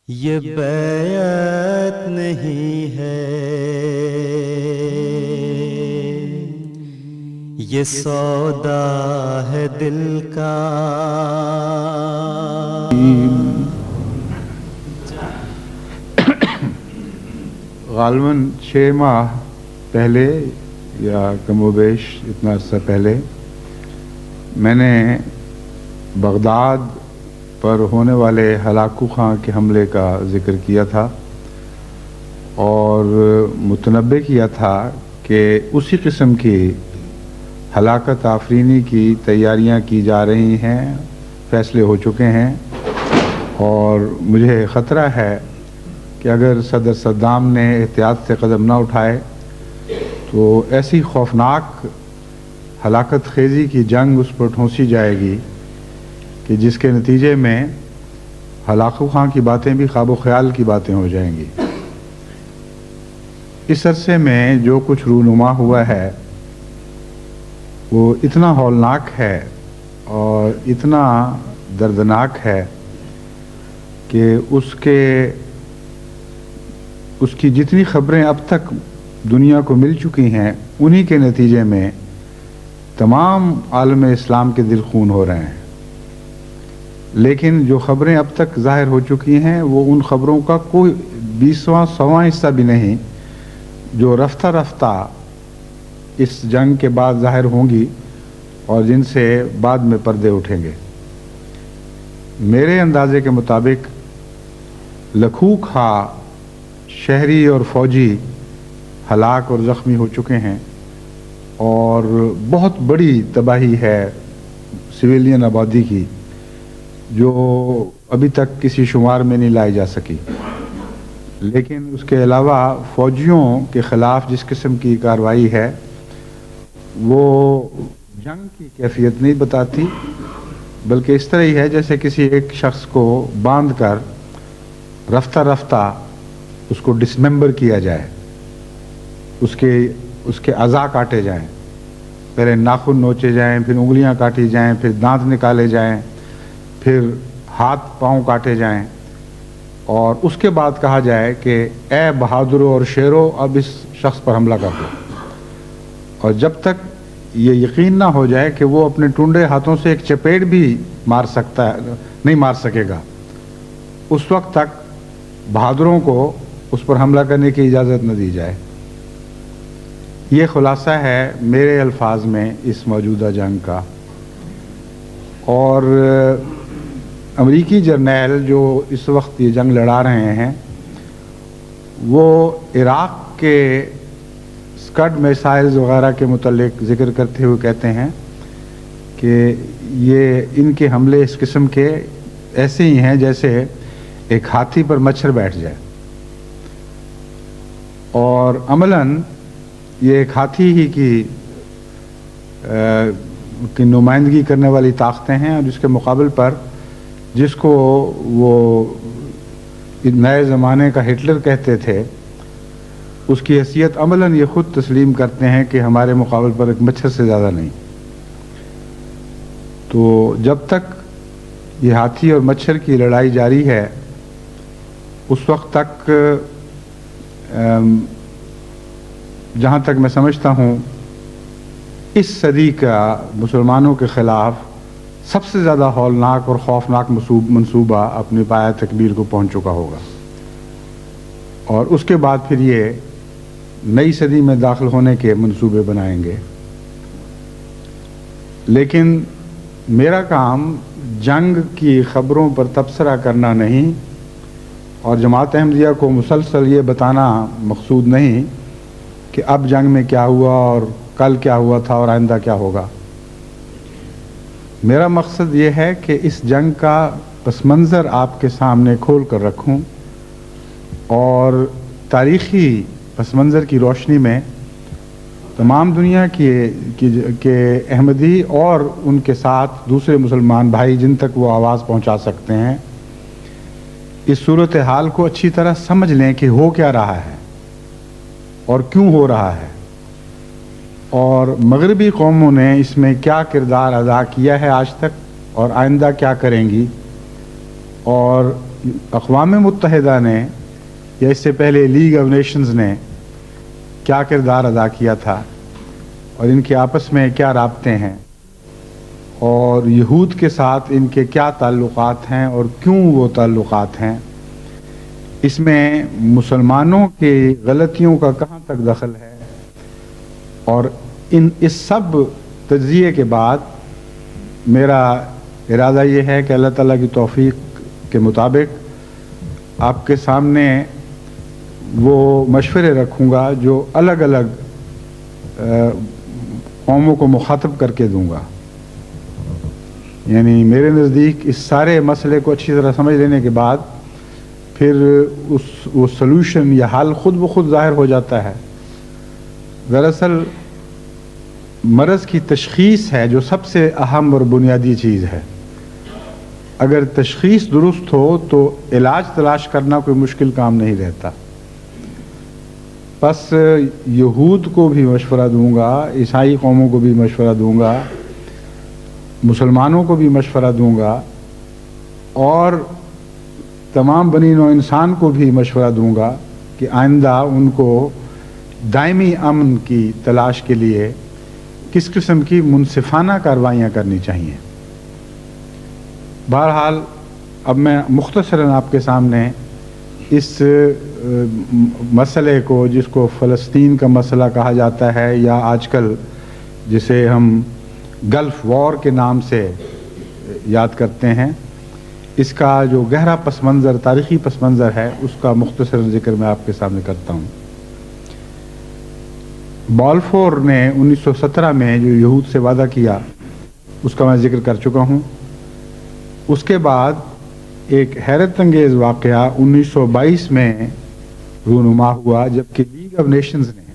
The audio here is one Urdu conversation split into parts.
یہ بیعت نہیں ہے، یہ سودا ہے دل کا۔ غالباً 6 ماہ پہلے یا کم و بیش اتنا عرصہ پہلے میں نے بغداد پر ہونے والے ہلاکو خاں کے حملے کا ذکر کیا تھا اور متنبع کیا تھا کہ اسی قسم کی ہلاکت آفرینی کی تیاریاں کی جا رہی ہیں، فیصلے ہو چکے ہیں، اور مجھے خطرہ ہے کہ اگر صدر صدام نے احتیاط سے قدم نہ اٹھائے تو ایسی خوفناک ہلاکت خیزی کی جنگ اس پر ٹھونسی جائے گی کہ جس کے نتیجے میں ہلاکو خاں کی باتیں بھی خواب و خیال کی باتیں ہو جائیں گی۔ اس عرصے میں جو کچھ رونما ہوا ہے وہ اتنا ہولناک ہے اور اتنا دردناک ہے کہ اس کی جتنی خبریں اب تک دنیا کو مل چکی ہیں انہی کے نتیجے میں تمام عالم اسلام کے دل خون ہو رہے ہیں، لیکن جو خبریں اب تک ظاہر ہو چکی ہیں وہ ان خبروں کا کوئی 20واں حصہ بھی نہیں جو رفتہ رفتہ اس جنگ کے بعد ظاہر ہوں گی اور جن سے بعد میں پردے اٹھیں گے۔ میرے اندازے کے مطابق لاکھوں خواہ شہری اور فوجی ہلاک اور زخمی ہو چکے ہیں اور بہت بڑی تباہی ہے سویلین آبادی کی جو ابھی تک کسی شمار میں نہیں لائی جا سکی، لیکن اس کے علاوہ فوجیوں کے خلاف جس قسم کی کارروائی ہے وہ جنگ کی کیفیت نہیں بتاتی، بلکہ اس طرح ہی ہے جیسے کسی ایک شخص کو باندھ کر رفتہ رفتہ اس کو ڈسممبر کیا جائے، اس کے اعضاء کاٹے جائیں، پہلے ناخن نوچے جائیں، پھر انگلیاں کاٹی جائیں، پھر دانت نکالے جائیں، پھر ہاتھ پاؤں کاٹے جائیں، اور اس کے بعد کہا جائے کہ اے بہادروں اور شیروں اب اس شخص پر حملہ کر دو، اور جب تک یہ یقین نہ ہو جائے کہ وہ اپنے ٹنڈے ہاتھوں سے ایک چپیٹ بھی نہیں مار سکے گا، اس وقت تک بہادروں کو اس پر حملہ کرنے کی اجازت نہ دی جائے۔ یہ خلاصہ ہے میرے الفاظ میں اس موجودہ جنگ کا۔ اور امریکی جرنیل جو اس وقت یہ جنگ لڑا رہے ہیں وہ عراق کے اسکڈ میسائلز وغیرہ کے متعلق ذکر کرتے ہوئے کہتے ہیں کہ ان کے حملے اس قسم کے ایسے ہی ہیں جیسے ایک ہاتھی پر مچھر بیٹھ جائے، اور عملاً یہ ایک ہاتھی ہی کی نمائندگی کرنے والی طاقتیں ہیں، اور جس کے مقابل پر جس کو وہ نئے زمانے کا ہٹلر کہتے تھے اس کی حیثیت عملاً یہ خود تسلیم کرتے ہیں کہ ہمارے مقابل پر ایک مچھر سے زیادہ نہیں۔ تو جب تک یہ ہاتھی اور مچھر کی لڑائی جاری ہے اس وقت تک جہاں تک میں سمجھتا ہوں اس صدی کا مسلمانوں کے خلاف سب سے زیادہ ہولناک اور خوفناک منصوبہ اپنی پایہ تکمیل کو پہنچ چکا ہوگا، اور اس کے بعد پھر یہ نئی صدی میں داخل ہونے کے منصوبے بنائیں گے۔ لیکن میرا کام جنگ کی خبروں پر تبصرہ کرنا نہیں، اور جماعت احمدیہ کو مسلسل یہ بتانا مقصود نہیں کہ اب جنگ میں کیا ہوا اور کل کیا ہوا تھا اور آئندہ کیا ہوگا۔ میرا مقصد یہ ہے کہ اس جنگ کا پس منظر آپ کے سامنے کھول کر رکھوں، اور تاریخی پس منظر کی روشنی میں تمام دنیا کے احمدی اور ان کے ساتھ دوسرے مسلمان بھائی جن تک وہ آواز پہنچا سکتے ہیں اس صورتحال کو اچھی طرح سمجھ لیں کہ ہو کیا رہا ہے اور کیوں ہو رہا ہے، اور مغربی قوموں نے اس میں کیا کردار ادا کیا ہے آج تک اور آئندہ کیا کریں گی، اور اقوام متحدہ نے یا اس سے پہلے لیگ آف نیشنز نے کیا کردار ادا کیا تھا اور ان کے آپس میں کیا رابطے ہیں اور یہود کے ساتھ ان کے کیا تعلقات ہیں اور کیوں وہ تعلقات ہیں، اس میں مسلمانوں کی غلطیوں کا کہاں تک دخل ہے، اور اس سب تجزیے کے بعد میرا ارادہ یہ ہے کہ اللہ تعالیٰ کی توفیق کے مطابق آپ کے سامنے وہ مشورے رکھوں گا جو الگ الگ قوموں کو مخاطب کر کے دوں گا. یعنی میرے نزدیک اس سارے مسئلے کو اچھی طرح سمجھ لینے کے بعد پھر وہ سلوشن یا حل خود بخود ظاہر ہو جاتا ہے. دراصل مرض کی تشخیص ہے جو سب سے اہم اور بنیادی چیز ہے. اگر تشخیص درست ہو تو علاج تلاش کرنا کوئی مشکل کام نہیں رہتا. بس یہود کو بھی مشورہ دوں گا، عیسائی قوموں کو بھی مشورہ دوں گا، مسلمانوں کو بھی مشورہ دوں گا، اور تمام بنی نوع انسان کو بھی مشورہ دوں گا کہ آئندہ ان کو دائمی امن کی تلاش کے لیے کس قسم کی منصفانہ کاروائیاں کرنی چاہیے. بہرحال اب میں مختصراً آپ کے سامنے اس مسئلے کو، جس کو فلسطین کا مسئلہ کہا جاتا ہے یا آج کل جسے ہم گلف وار کے نام سے یاد کرتے ہیں، اس کا جو گہرا پس منظر، تاریخی پس منظر ہے، اس کا مختصر ذکر میں آپ کے سامنے کرتا ہوں. بالفور نے 1917 میں جو یہود سے وعدہ کیا اس کا میں ذکر کر چکا ہوں. اس کے بعد ایک حیرت انگیز واقعہ 1922 میں رونما ہوا، جبکہ لیگ آف نیشنز نے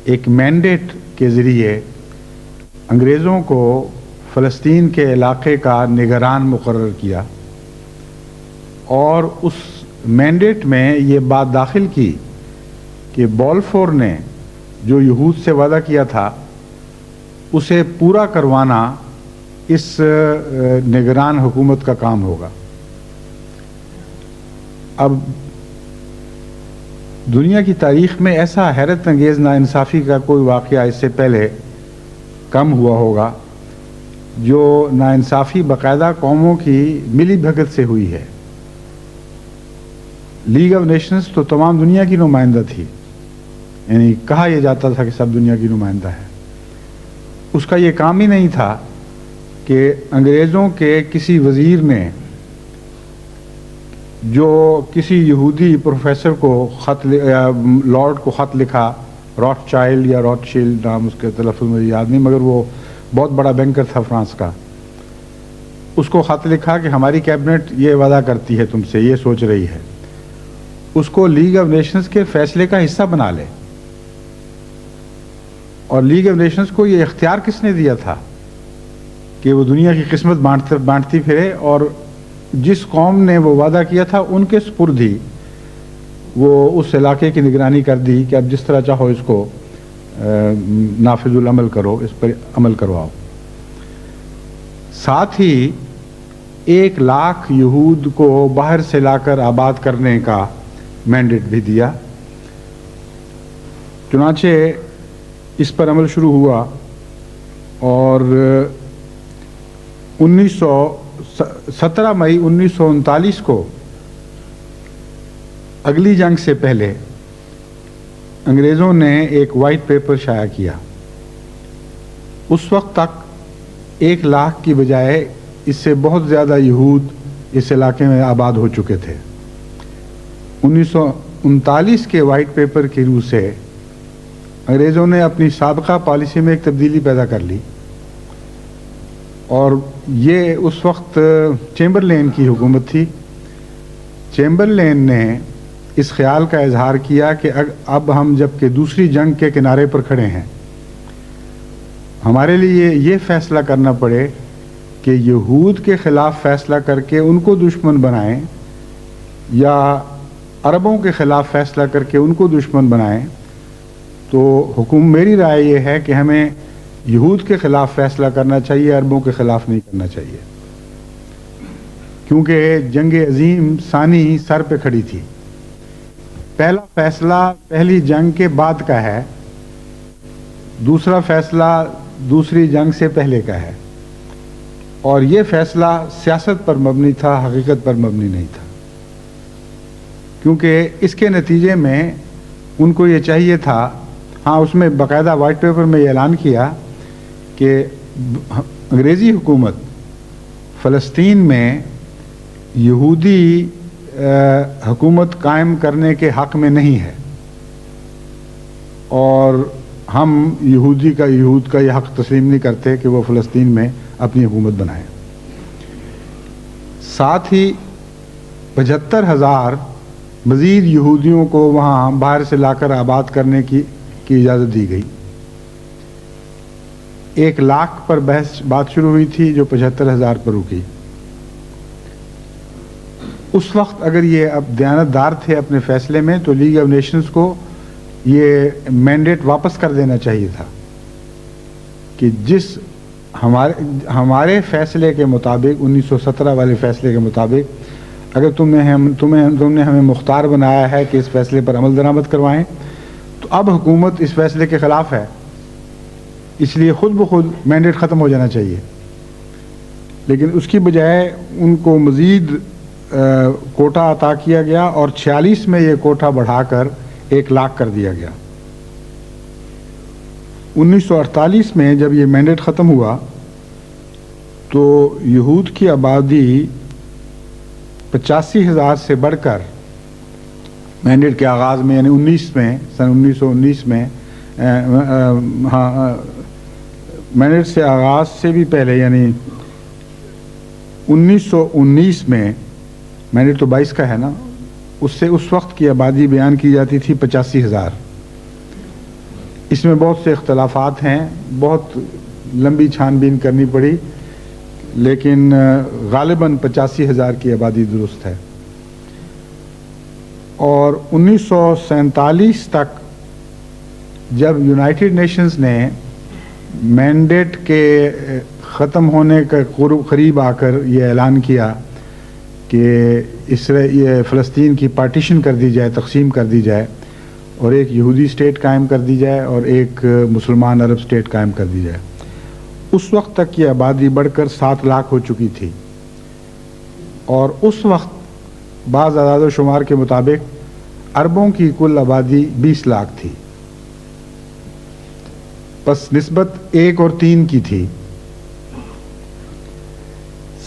ایک مینڈیٹ کے ذریعے انگریزوں کو فلسطین کے علاقے کا نگران مقرر کیا، اور اس مینڈیٹ میں یہ بات داخل کی کہ بالفور نے جو یہود سے وعدہ کیا تھا اسے پورا کروانا اس نگران حکومت کا کام ہوگا. اب دنیا کی تاریخ میں ایسا حیرت انگیز ناانصافی کا کوئی واقعہ اس سے پہلے کم ہوا ہوگا جو ناانصافی باقاعدہ قوموں کی ملی بھگت سے ہوئی ہے. لیگ آف نیشنز تو تمام دنیا کی نمائندہ تھی، یعنی کہا یہ جاتا تھا کہ سب دنیا کی نمائندہ ہے. اس کا یہ کام ہی نہیں تھا کہ انگریزوں کے کسی وزیر نے جو کسی یہودی پروفیسر کو لارڈ کو خط لکھا، راٹ چائلڈ یا راٹ شیلڈ نام اس کے تلفظ مجھے یاد نہیں، مگر وہ بہت بڑا بینکر تھا فرانس کا، اس کو خط لکھا کہ ہماری کیبنٹ یہ وعدہ کرتی ہے تم سے، یہ سوچ رہی ہے، اس کو لیگ آف نیشنز کے فیصلے کا حصہ بنا لے. اور لیگ آف نیشنز کو یہ اختیار کس نے دیا تھا کہ وہ دنیا کی قسمت بانٹتی پھرے، اور جس قوم نے وہ وعدہ کیا تھا ان کے سپرد ہی وہ اس علاقے کی نگرانی کر دی کہ اب جس طرح چاہو اس کو نافذ العمل کرو، اس پر عمل کرواؤ. ساتھ ہی 1,00,000 یہود کو باہر سے لا کر آباد کرنے کا مینڈیٹ بھی دیا. چنانچہ اس پر عمل شروع ہوا، اور 17 مئی 1939 کو اگلی جنگ سے پہلے انگریزوں نے ایک وائٹ پیپر شائع کیا. اس وقت تک 1,00,000 کی بجائے اس سے بہت زیادہ یہود اس علاقے میں آباد ہو چکے تھے. 1939 کے وائٹ پیپر کی روح سے انگریزوں نے اپنی سابقہ پالیسی میں ایک تبدیلی پیدا کر لی، اور یہ اس وقت چیمبرلین کی حکومت تھی. چیمبرلین نے اس خیال کا اظہار کیا کہ اب ہم جبکہ دوسری جنگ کے کنارے پر کھڑے ہیں، ہمارے لیے یہ فیصلہ کرنا پڑے کہ یہود کے خلاف فیصلہ کر کے ان کو دشمن بنائیں یا عربوں کے خلاف فیصلہ کر کے ان کو دشمن بنائیں. تو میری رائے یہ ہے کہ ہمیں یہود کے خلاف فیصلہ کرنا چاہیے، عربوں کے خلاف نہیں کرنا چاہیے. کیونکہ جنگ عظیم ثانی سر پہ کھڑی تھی. پہلا فیصلہ پہلی جنگ کے بعد کا ہے، دوسرا فیصلہ دوسری جنگ سے پہلے کا ہے، اور یہ فیصلہ سیاست پر مبنی تھا، حقیقت پر مبنی نہیں تھا. کیونکہ اس کے نتیجے میں ان کو یہ چاہیے تھا، ہاں اس میں باقاعدہ وائٹ پیپر میں یہ اعلان کیا کہ انگریزی حکومت فلسطین میں یہودی حکومت قائم کرنے کے حق میں نہیں ہے، اور ہم یہود کا یہ حق تسلیم نہیں کرتے کہ وہ فلسطین میں اپنی حکومت بنائیں. ساتھ ہی 75,000 مزید یہودیوں کو وہاں باہر سے لا کر آباد کرنے کی اجازت دی گئی. 1,00,000 پر بات شروع ہوئی تھی جو 75,000 پر رکی. اس وقت اگر یہ اب دیانتدار تھے اپنے فیصلے میں تو لیگ آف نیشنز کو یہ مینڈیٹ واپس کر دینا چاہیے تھا کہ جس ہمارے فیصلے کے مطابق 1917 والے فیصلے کے مطابق اگر تم نے ہمیں مختار بنایا ہے کہ اس فیصلے پر عمل درآمد کروائیں، تو اب حکومت اس فیصلے کے خلاف ہے، اس لیے خود بخود مینڈیٹ ختم ہو جانا چاہیے. لیکن اس کی بجائے ان کو مزید کوٹا عطا کیا گیا اور 46 میں یہ کوٹا بڑھا کر 1,00,000 کر دیا گیا. 1948 میں جب یہ مینڈیٹ ختم ہوا تو یہود کی آبادی 85,000 سے بڑھ کر مینڈیٹ کے آغاز میں یعنی سن 1919 میں مینڈیٹ سے آغاز سے بھی پہلے یعنی 1919 میں، مینڈیٹ تو 22 کا ہے نا، اس وقت کی آبادی بیان کی جاتی تھی 85,000. اس میں بہت سے اختلافات ہیں، بہت لمبی چھان بین کرنی پڑی، لیکن غالباً 85,000 کی آبادی درست ہے. اور 1947 تک جب یونائٹڈ نیشنز نے مینڈیٹ کے ختم ہونے کا قریب آ کر یہ اعلان کیا کہ یہ فلسطین کی پارٹیشن کر دی جائے، تقسیم کر دی جائے، اور ایک یہودی اسٹیٹ قائم کر دی جائے اور ایک مسلمان عرب اسٹیٹ قائم کر دی جائے، اس وقت تک یہ آبادی بڑھ کر 7,00,000 ہو چکی تھی. اور اس وقت بعض اعداد و شمار کے مطابق عربوں کی کل آبادی 20,00,000 تھی، بس نسبت 1 اور 3 کی تھی.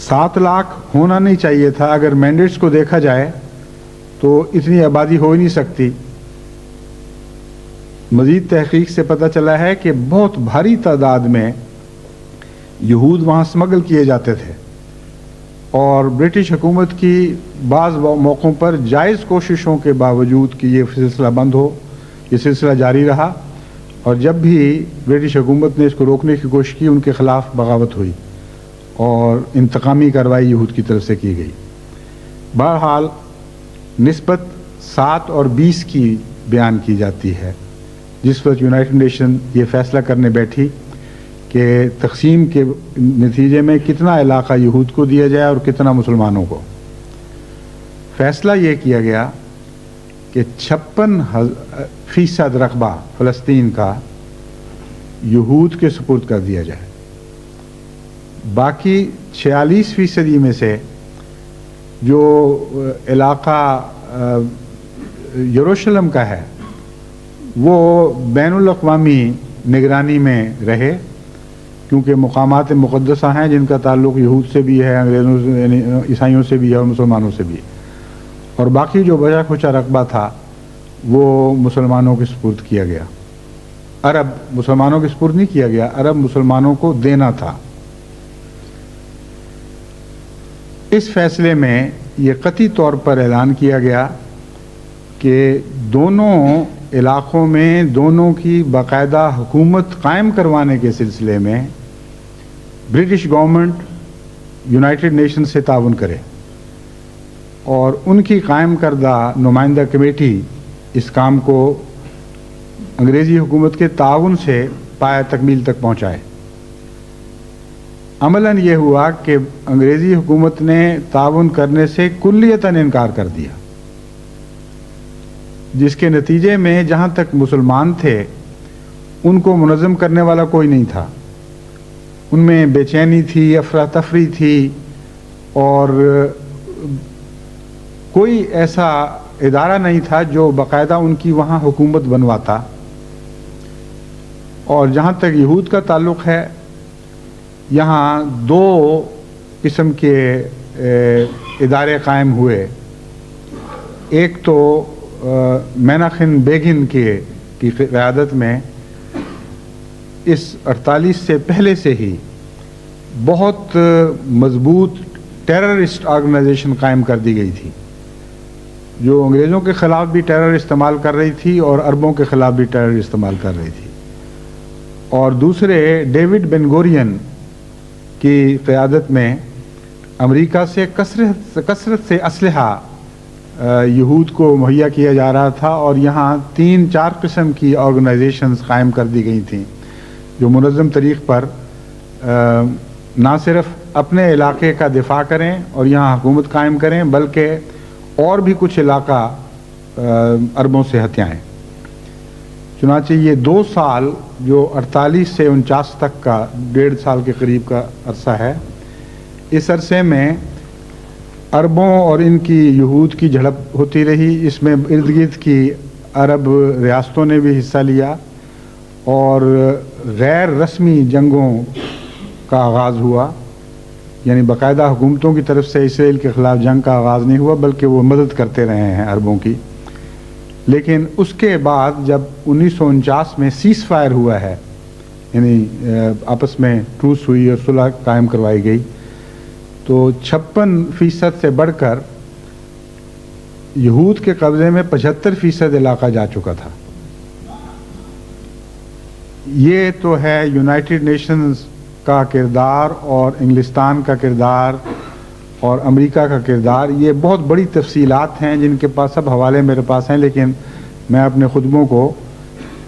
7,00,000 ہونا نہیں چاہیے تھا. اگر مینڈیٹس کو دیکھا جائے تو اتنی آبادی ہو ہی نہیں سکتی. مزید تحقیق سے پتہ چلا ہے کہ بہت بھاری تعداد میں یہود وہاں سمگل کیے جاتے تھے، اور برٹش حکومت کی بعض موقعوں پر جائز کوششوں کے باوجود کہ یہ سلسلہ بند ہو، یہ سلسلہ جاری رہا، اور جب بھی برٹش حکومت نے اس کو روکنے کی کوشش کی ان کے خلاف بغاوت ہوئی اور انتقامی کارروائی یہود کی طرف سے کی گئی. بہرحال نسبت 7 اور 20 کی بیان کی جاتی ہے جس وقت یونائٹڈ نیشن یہ فیصلہ کرنے بیٹھی کہ تقسیم کے نتیجے میں کتنا علاقہ یہود کو دیا جائے اور کتنا مسلمانوں کو. فیصلہ یہ کیا گیا کہ 56% رقبہ فلسطین کا یہود کے سپرد کر دیا جائے. باقی 46% میں سے جو علاقہ یروشلم کا ہے وہ بین الاقوامی نگرانی میں رہے، کیونکہ مقامات مقدسہ ہیں جن کا تعلق یہود سے بھی ہے، انگریزوں سے یعنی عیسائیوں سے بھی ہے اور مسلمانوں سے بھی. اور باقی جو بچا کھچا رقبہ تھا وہ مسلمانوں کے سپرد کیا گیا. عرب مسلمانوں کے سپرد نہیں کیا گیا، عرب مسلمانوں کو دینا تھا. اس فیصلے میں یہ قطعی طور پر اعلان کیا گیا کہ دونوں علاقوں میں دونوں کی باقاعدہ حکومت قائم کروانے کے سلسلے میں برٹش گورنمنٹ یونائٹڈ نیشن سے تعاون کرے، اور ان کی قائم کردہ نمائندہ کمیٹی اس کام کو انگریزی حکومت کے تعاون سے پایہ تکمیل تک پہنچائے. عملاً یہ ہوا کہ انگریزی حکومت نے تعاون کرنے سے کلیتاً انکار کر دیا، جس کے نتیجے میں جہاں تک مسلمان تھے ان کو منظم کرنے والا کوئی نہیں تھا، ان میں بے چینی تھی، افراتفری تھی، اور کوئی ایسا ادارہ نہیں تھا جو باقاعدہ ان کی وہاں حکومت بنواتا۔ اور جہاں تک یہود کا تعلق ہے، یہاں دو قسم کے ادارے قائم ہوئے۔ ایک تو میناخن بیگن کی قیادت میں اس 48 سے پہلے سے ہی بہت مضبوط ٹیررسٹ آرگنائزیشن قائم کر دی گئی تھی، جو انگریزوں کے خلاف بھی ٹیرر استعمال کر رہی تھی اور عربوں کے خلاف بھی ٹیرر استعمال کر رہی تھی۔ اور دوسرے ڈیوڈ بن گورین کی قیادت میں امریکہ سے کثرت سے اسلحہ یہود کو مہیا کیا جا رہا تھا، اور یہاں 3-4 قسم کی آرگنائزیشنز قائم کر دی گئی تھیں جو منظم طریق پر نہ صرف اپنے علاقے کا دفاع کریں اور یہاں حکومت قائم کریں، بلکہ اور بھی کچھ علاقہ عربوں سے ہتھیائیں۔ چنانچہ یہ 2 سال جو 48 سے 49 تک کا 1.5 سال کے قریب کا عرصہ ہے، اس عرصے میں عربوں اور ان کی یہود کی جھڑپ ہوتی رہی۔ اس میں ارد گرد کی عرب ریاستوں نے بھی حصہ لیا، اور غیر رسمی جنگوں کا آغاز ہوا، یعنی باقاعدہ حکومتوں کی طرف سے اسرائیل کے خلاف جنگ کا آغاز نہیں ہوا، بلکہ وہ مدد کرتے رہے ہیں عربوں کی۔ لیکن اس کے بعد جب 1949 میں سیز فائر ہوا ہے، یعنی آپس میں ٹروس ہوئی اور صلح قائم کروائی گئی، تو 56% سے بڑھ کر یہود کے قبضے میں 75% علاقہ جا چکا تھا۔ یہ تو ہے یونائٹڈ نیشنز کا کردار اور انگلستان کا کردار اور امریکہ کا کردار۔ یہ بہت بڑی تفصیلات ہیں جن کے پاس سب حوالے میرے پاس ہیں، لیکن میں اپنے خطبوں کو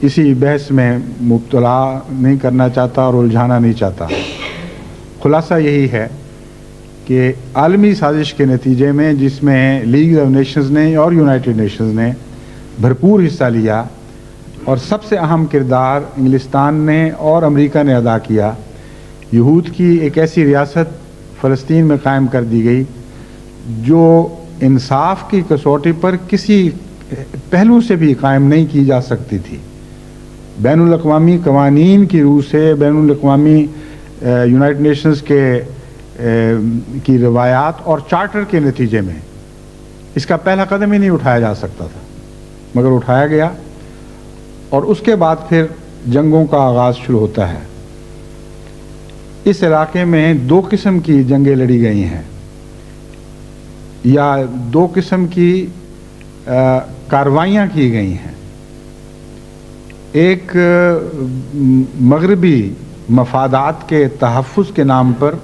اسی بحث میں مبتلا نہیں کرنا چاہتا اور الجھانا نہیں چاہتا۔ خلاصہ یہی ہے کہ عالمی سازش کے نتیجے میں، جس میں لیگ آف نیشنز نے اور یونائٹڈ نیشنز نے بھرپور حصہ لیا، اور سب سے اہم کردار انگلستان نے اور امریکہ نے ادا کیا، یہود کی ایک ایسی ریاست فلسطین میں قائم کر دی گئی جو انصاف کی کسوٹی پر کسی پہلو سے بھی قائم نہیں کی جا سکتی تھی۔ بین الاقوامی قوانین کی روح سے، بین الاقوامی یونائٹڈ نیشنز کی روایات اور چارٹر کے نتیجے میں اس کا پہلا قدم ہی نہیں اٹھایا جا سکتا تھا، مگر اٹھایا گیا، اور اس کے بعد پھر جنگوں کا آغاز شروع ہوتا ہے۔ اس علاقے میں 2 قسم کی جنگیں لڑی گئی ہیں، یا 2 قسم کی کاروائیاں کی گئی ہیں۔ ایک مغربی مفادات کے تحفظ کے نام پر،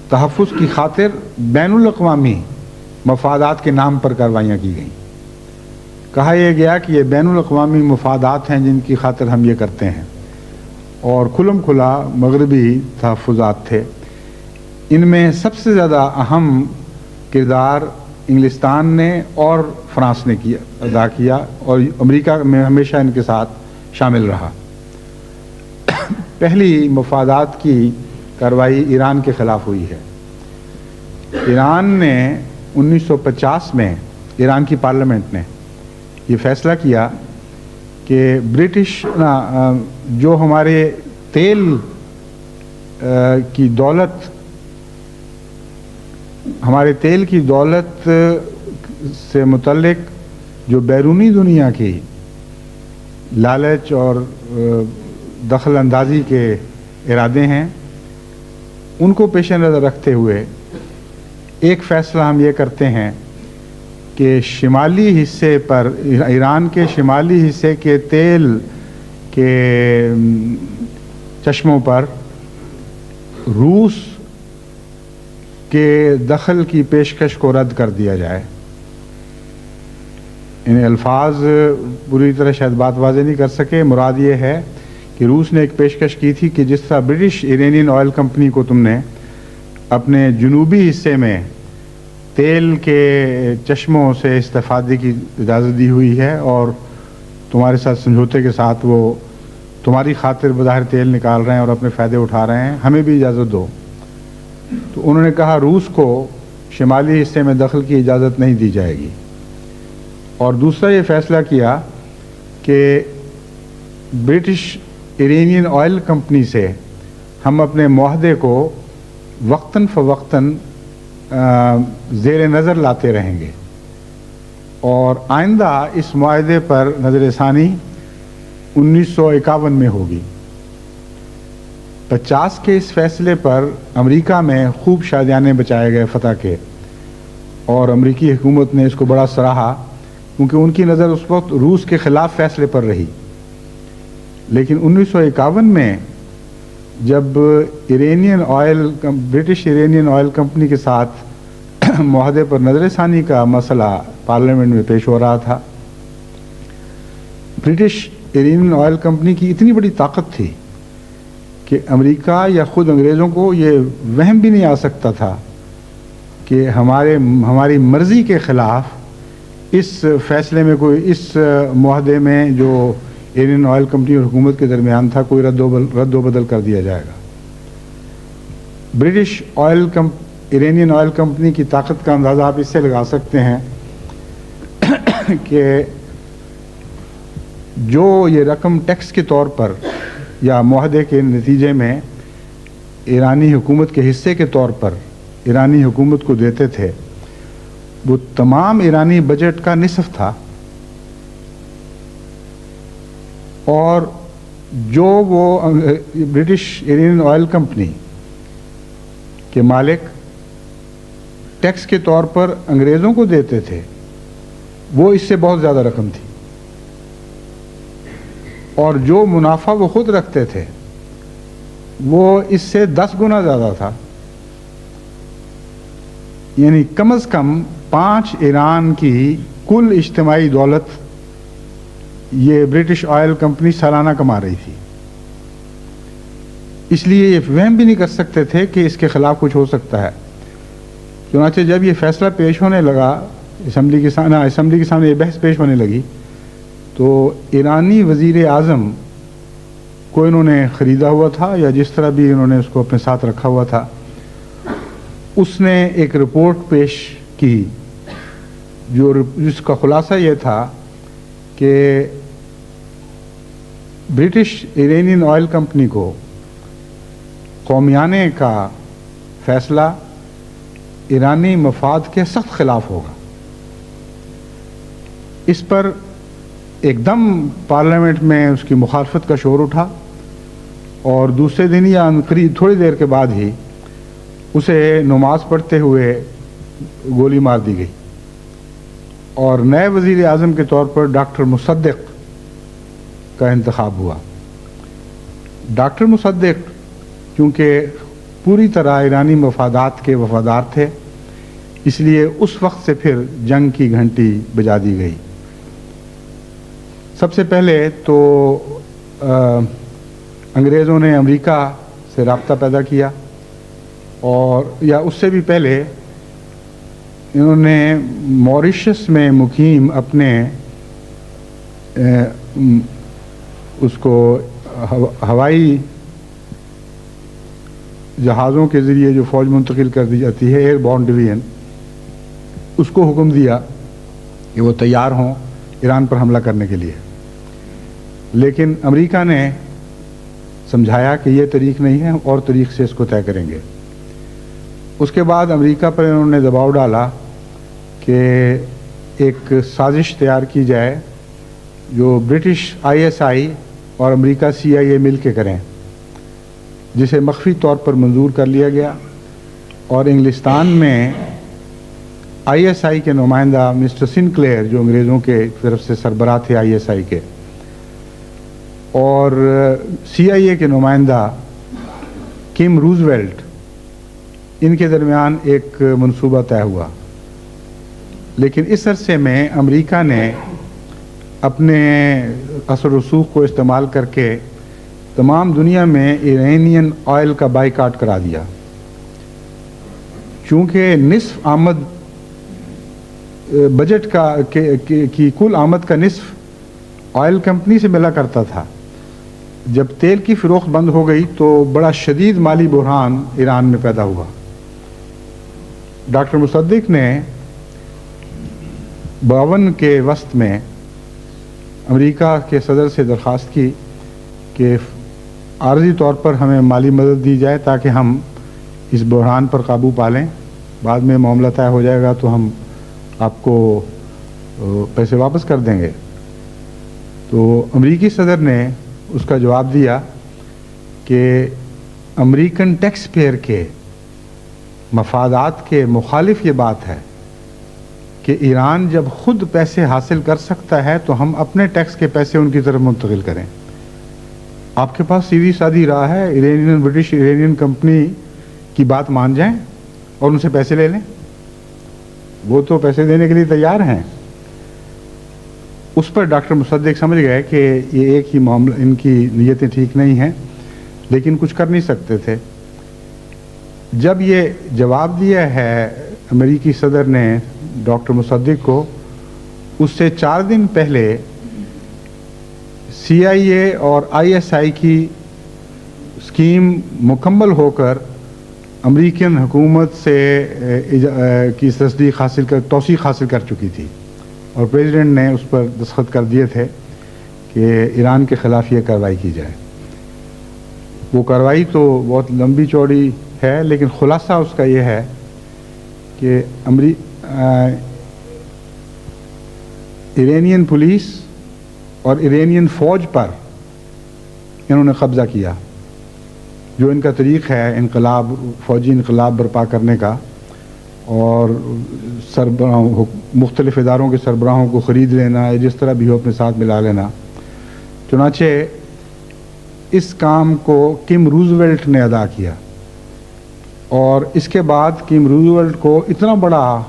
تحفظ کی خاطر بین الاقوامی مفادات کے نام پر کاروائیاں کی گئیں۔ کہا یہ گیا کہ یہ بین الاقوامی مفادات ہیں جن کی خاطر ہم یہ کرتے ہیں، اور کھلم کھلا مغربی تحفظات تھے۔ ان میں سب سے زیادہ اہم کردار انگلستان نے اور فرانس نے ادا کیا، اور امریکہ میں ہمیشہ ان کے ساتھ شامل رہا۔ پہلی مفادات کی کارروائی ایران کے خلاف ہوئی ہے۔ ایران نے 1950 میں، ایران کی پارلیمنٹ نے یہ فیصلہ کیا کہ برٹش جو ہمارے تیل کی دولت، ہمارے تیل کی دولت سے متعلق جو بیرونی دنیا کی لالچ اور دخل اندازی کے ارادے ہیں، ان کو پیش نظر رکھتے ہوئے ایک فیصلہ ہم یہ کرتے ہیں کہ شمالی حصے پر، ایران کے شمالی حصے کے تیل کے چشموں پر روس کے دخل کی پیشکش کو رد کر دیا جائے۔ ان الفاظ پوری طرح شاید بات واضح نہیں کر سکے۔ مراد یہ ہے کہ کہ روس نے ایک پیشکش کی تھی کہ جس طرح برٹش ایرانین آئل کمپنی کو تم نے اپنے جنوبی حصے میں تیل کے چشموں سے استفادے کی اجازت دی ہوئی ہے اور تمہارے ساتھ سمجھوتے کے ساتھ وہ تمہاری خاطر بظاہر تیل نکال رہے ہیں اور اپنے فائدے اٹھا رہے ہیں، ہمیں بھی اجازت دو. تو انہوں نے کہا روس کو شمالی حصے میں دخل کی اجازت نہیں دی جائے گی. اور دوسرا یہ فیصلہ کیا کہ برٹش ایرانین آئل کمپنی سے ہم اپنے معاہدے کو وقتاً فوقتاً زیر نظر لاتے رہیں گے اور آئندہ اس معاہدے پر نظر ثانی 1951 میں ہوگی. 50 کے اس فیصلے پر امریکہ میں خوب شادیانے بچائے گئے فتح کے، اور امریکی حکومت نے اس کو بڑا سراہا کیونکہ ان کی نظر اس وقت روس کے خلاف فیصلے پر رہی. لیکن 1951 میں جب برٹش ایرانین آئل کمپنی کے ساتھ معاہدے پر نظر ثانی کا مسئلہ پارلیمنٹ میں پیش ہو رہا تھا، برٹش ایرانین آئل کمپنی کی اتنی بڑی طاقت تھی کہ امریکہ یا خود انگریزوں کو یہ وہم بھی نہیں آ سکتا تھا کہ ہماری مرضی کے خلاف اس فیصلے میں اس معاہدے میں جو ایرانین آئل کمپنی اور حکومت کے درمیان تھا کوئی رد و بدل کر دیا جائے گا. برٹش ایرانین آئل کمپنی کی طاقت کا اندازہ آپ اس سے لگا سکتے ہیں کہ جو یہ رقم ٹیکس کے طور پر یا معاہدے کے نتیجے میں ایرانی حکومت کے حصے کے طور پر ایرانی حکومت کو دیتے تھے وہ تمام ایرانی بجٹ کا نصف تھا. اور جو وہ برٹش ایرانین آئل کمپنی کے مالک ٹیکس کے طور پر انگریزوں کو دیتے تھے وہ اس سے بہت زیادہ رقم تھی، اور جو منافع وہ خود رکھتے تھے وہ اس سے 10 گنا زیادہ تھا. یعنی کم از کم 5 ایران کی کل اجتماعی دولت یہ برٹش آئل کمپنی سالانہ کما رہی تھی. اس لیے یہ وہم بھی نہیں کر سکتے تھے کہ اس کے خلاف کچھ ہو سکتا ہے. چنانچہ جب یہ فیصلہ پیش ہونے لگا اسمبلی کے سامنے یہ بحث پیش ہونے لگی تو ایرانی وزیر اعظم کو انہوں نے خریدا ہوا تھا یا جس طرح بھی انہوں نے اس کو اپنے ساتھ رکھا ہوا تھا، اس نے ایک رپورٹ پیش کی جس کا خلاصہ یہ تھا کہ برٹش ایرانین آئل کمپنی کو قومیانے کا فیصلہ ایرانی مفاد کے سخت خلاف ہوگا. اس پر ایک دم پارلیمنٹ میں اس کی مخالفت کا شور اٹھا اور دوسرے دن یا قریب تھوڑی دیر کے بعد ہی اسے نماز پڑھتے ہوئے گولی مار دی گئی اور نئے وزیر اعظم کے طور پر ڈاکٹر مصدق کا انتخاب ہوا. ڈاکٹر مصدق چونکہ پوری طرح ایرانی مفادات کے وفادار تھے اس لیے اس وقت سے پھر جنگ کی گھنٹی بجا دی گئی. سب سے پہلے تو انگریزوں نے امریکہ سے رابطہ پیدا کیا اور یا اس سے بھی پہلے انہوں نے موریشس میں مقیم اپنے اس کو ہوائی جہازوں کے ذریعے جو فوج منتقل کر دی جاتی ہے ایئر بورن ڈویژن، اس کو حکم دیا کہ وہ تیار ہوں ایران پر حملہ کرنے کے لیے. لیکن امریکہ نے سمجھایا کہ یہ طریق نہیں ہے، اور طریق سے اس کو طے کریں گے. اس کے بعد امریکہ پر انہوں نے دباؤ ڈالا کہ ایک سازش تیار کی جائے جو برٹش ISI اور امریکہ CIA مل کے کریں، جسے مخفی طور پر منظور کر لیا گیا. اور انگلستان میں ISI کے نمائندہ مسٹر سنکلیئر جو انگریزوں کے طرف سے سربراہ تھے ISI کے، اور CIA کے نمائندہ کم روزویلٹ، ان کے درمیان ایک منصوبہ طے ہوا. لیکن اس عرصے میں امریکہ نے اپنے اثر و رسوخ کو استعمال کر کے تمام دنیا میں ایرانین آئل کا بائیکاٹ کرا دیا، چونکہ نصف آمد بجٹ کی کل آمد کا نصف آئل کمپنی سے ملا کرتا تھا۔ جب تیل کی فروخت بند ہو گئی تو بڑا شدید مالی بحران ایران میں پیدا ہوا۔ ڈاکٹر مصدق نے 52 کے وسط میں امریکہ کے صدر سے درخواست کی کہ عارضی طور پر ہمیں مالی مدد دی جائے تاکہ ہم اس بحران پر قابو پا لیں، بعد میں معاملہ طے ہو جائے گا تو ہم آپ کو پیسے واپس کر دیں گے۔ تو امریکی صدر نے اس کا جواب دیا کہ امریکن ٹیکس پیئر کے مفادات کے مخالف یہ بات ہے کہ ایران جب خود پیسے حاصل کر سکتا ہے تو ہم اپنے ٹیکس کے پیسے ان کی طرف منتقل کریں۔ آپ کے پاس سیدھی سادھی راہ ہے، برٹش ایرانین کمپنی کی بات مان جائیں اور ان سے پیسے لے لیں، وہ تو پیسے دینے کے لیے تیار ہیں۔ اس پر ڈاکٹر مصدق سمجھ گئے کہ یہ ایک ہی معاملہ، ان کی نیتیں ٹھیک نہیں ہیں، لیکن کچھ کر نہیں سکتے تھے۔ جب یہ جواب دیا ہے امریکی صدر نے ڈاکٹر مصدق کو، اس سے 4 دن پہلے CIA اور ISI کی اسکیم مکمل ہو کر امریکن حکومت سے کی تصدیق توثیق حاصل کر چکی تھی، اور پریزیڈنٹ نے اس پر دستخط کر دیے تھے کہ ایران کے خلاف یہ کارروائی کی جائے۔ وہ کارروائی تو بہت لمبی چوڑی ہے، لیکن خلاصہ اس کا یہ ہے کہ ایرانین پولیس اور ایرانین فوج پر انہوں نے قبضہ کیا، جو ان کا طریق ہے فوجی انقلاب برپا کرنے کا، اور مختلف اداروں کے سربراہوں کو خرید لینا، جس طرح بھی ہو اپنے ساتھ ملا لینا۔ چنانچہ اس کام کو کم روزویلٹ نے ادا کیا، اور اس کے بعد کم روزویلٹ کو اتنا بڑا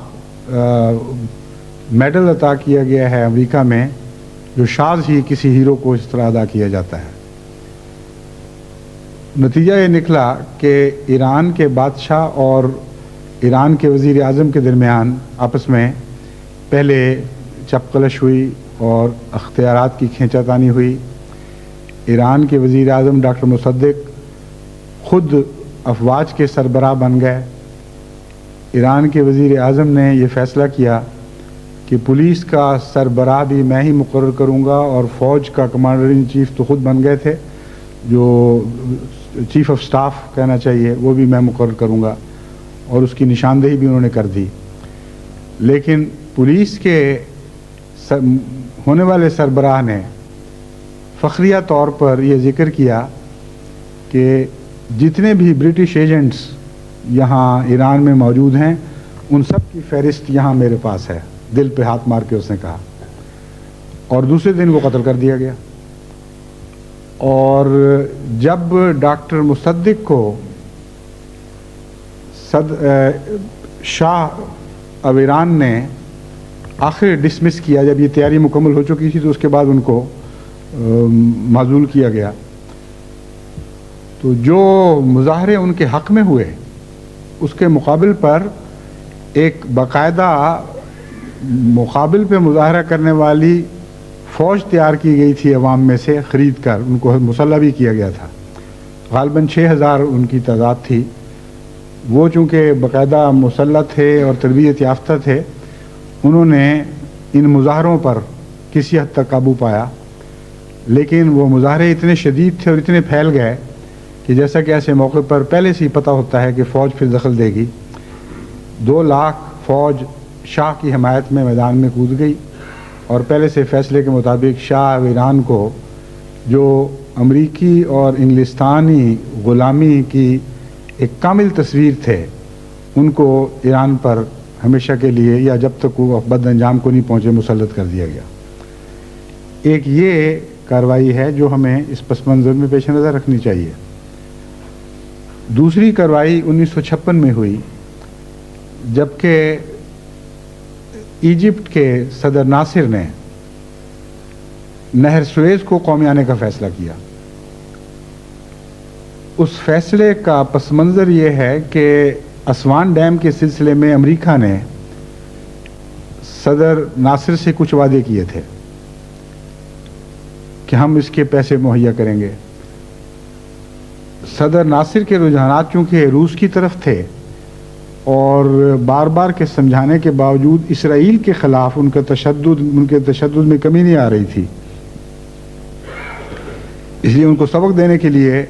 میڈل عطا کیا گیا ہے امریکہ میں، جو شاذ ہی کسی ہیرو کو اس طرح ادا کیا جاتا ہے۔ نتیجہ یہ نکلا کہ ایران کے بادشاہ اور ایران کے وزیر اعظم کے درمیان آپس میں پہلے چپقلش ہوئی اور اختیارات کی کھینچا تانی ہوئی۔ ایران کے وزیر اعظم ڈاکٹر مصدق خود افواج کے سربراہ بن گئے۔ ایران کے وزیر اعظم نے یہ فیصلہ کیا کہ پولیس کا سربراہ بھی میں ہی مقرر کروں گا، اور فوج کا کمانڈر ان چیف تو خود بن گئے تھے، جو چیف آف سٹاف کہنا چاہیے، وہ بھی میں مقرر کروں گا، اور اس کی نشاندہی بھی انہوں نے کر دی۔ لیکن پولیس کے ہونے والے سربراہ نے فخریہ طور پر یہ ذکر کیا کہ جتنے بھی برٹش ایجنٹس یہاں ایران میں موجود ہیں، ان سب کی فہرست یہاں میرے پاس ہے، دل پہ ہاتھ مار کے اس نے کہا، اور دوسرے دن وہ قتل کر دیا گیا۔ اور جب ڈاکٹر مصدق کو شاہ اب ایران نے آخر ڈسمس کیا، جب یہ تیاری مکمل ہو چکی تھی تو اس کے بعد ان کو معزول کیا گیا، تو جو مظاہرے ان کے حق میں ہوئے اس کے مقابل پر ایک باقاعدہ مقابل پہ مظاہرہ کرنے والی فوج تیار کی گئی تھی عوام میں سے خرید کر، ان کو مسلح بھی کیا گیا تھا، غالباً 6000 ان کی تعداد تھی۔ وہ چونکہ باقاعدہ مسلح تھے اور تربیت یافتہ تھے، انہوں نے ان مظاہروں پر کسی حد تک قابو پایا، لیکن وہ مظاہرے اتنے شدید تھے اور اتنے پھیل گئے کہ جیسا کہ ایسے موقع پر پہلے سے ہی پتہ ہوتا ہے کہ فوج پھر دخل دے گی۔ 2 لاکھ فوج شاہ کی حمایت میں میدان میں کود گئی، اور پہلے سے فیصلے کے مطابق شاہ ایران کو، جو امریکی اور انگلستانی غلامی کی ایک کامل تصویر تھے، ان کو ایران پر ہمیشہ کے لیے یا جب تک وہ بد انجام کو نہیں پہنچے مسلط کر دیا گیا۔ ایک یہ کارروائی ہے جو ہمیں اس پس منظر میں پیش نظر رکھنی چاہیے۔ دوسری کارروائی 1956 میں ہوئی، جبکہ ایجپٹ کے صدر ناصر نے نہر سویز کو قومی آنے کا فیصلہ کیا، اس فیصلے کا پس منظر یہ ہے کہ اسوان ڈیم کے سلسلے میں امریکہ نے صدر ناصر سے کچھ وعدے کیے تھے کہ ہم اس کے پیسے مہیا کریں گے. صدر ناصر کے رجحانات چونکہ روس کی طرف تھے اور بار بار کے سمجھانے کے باوجود اسرائیل کے خلاف ان کے تشدد میں کمی نہیں آ رہی تھی، اس لیے ان کو سبق دینے کے لیے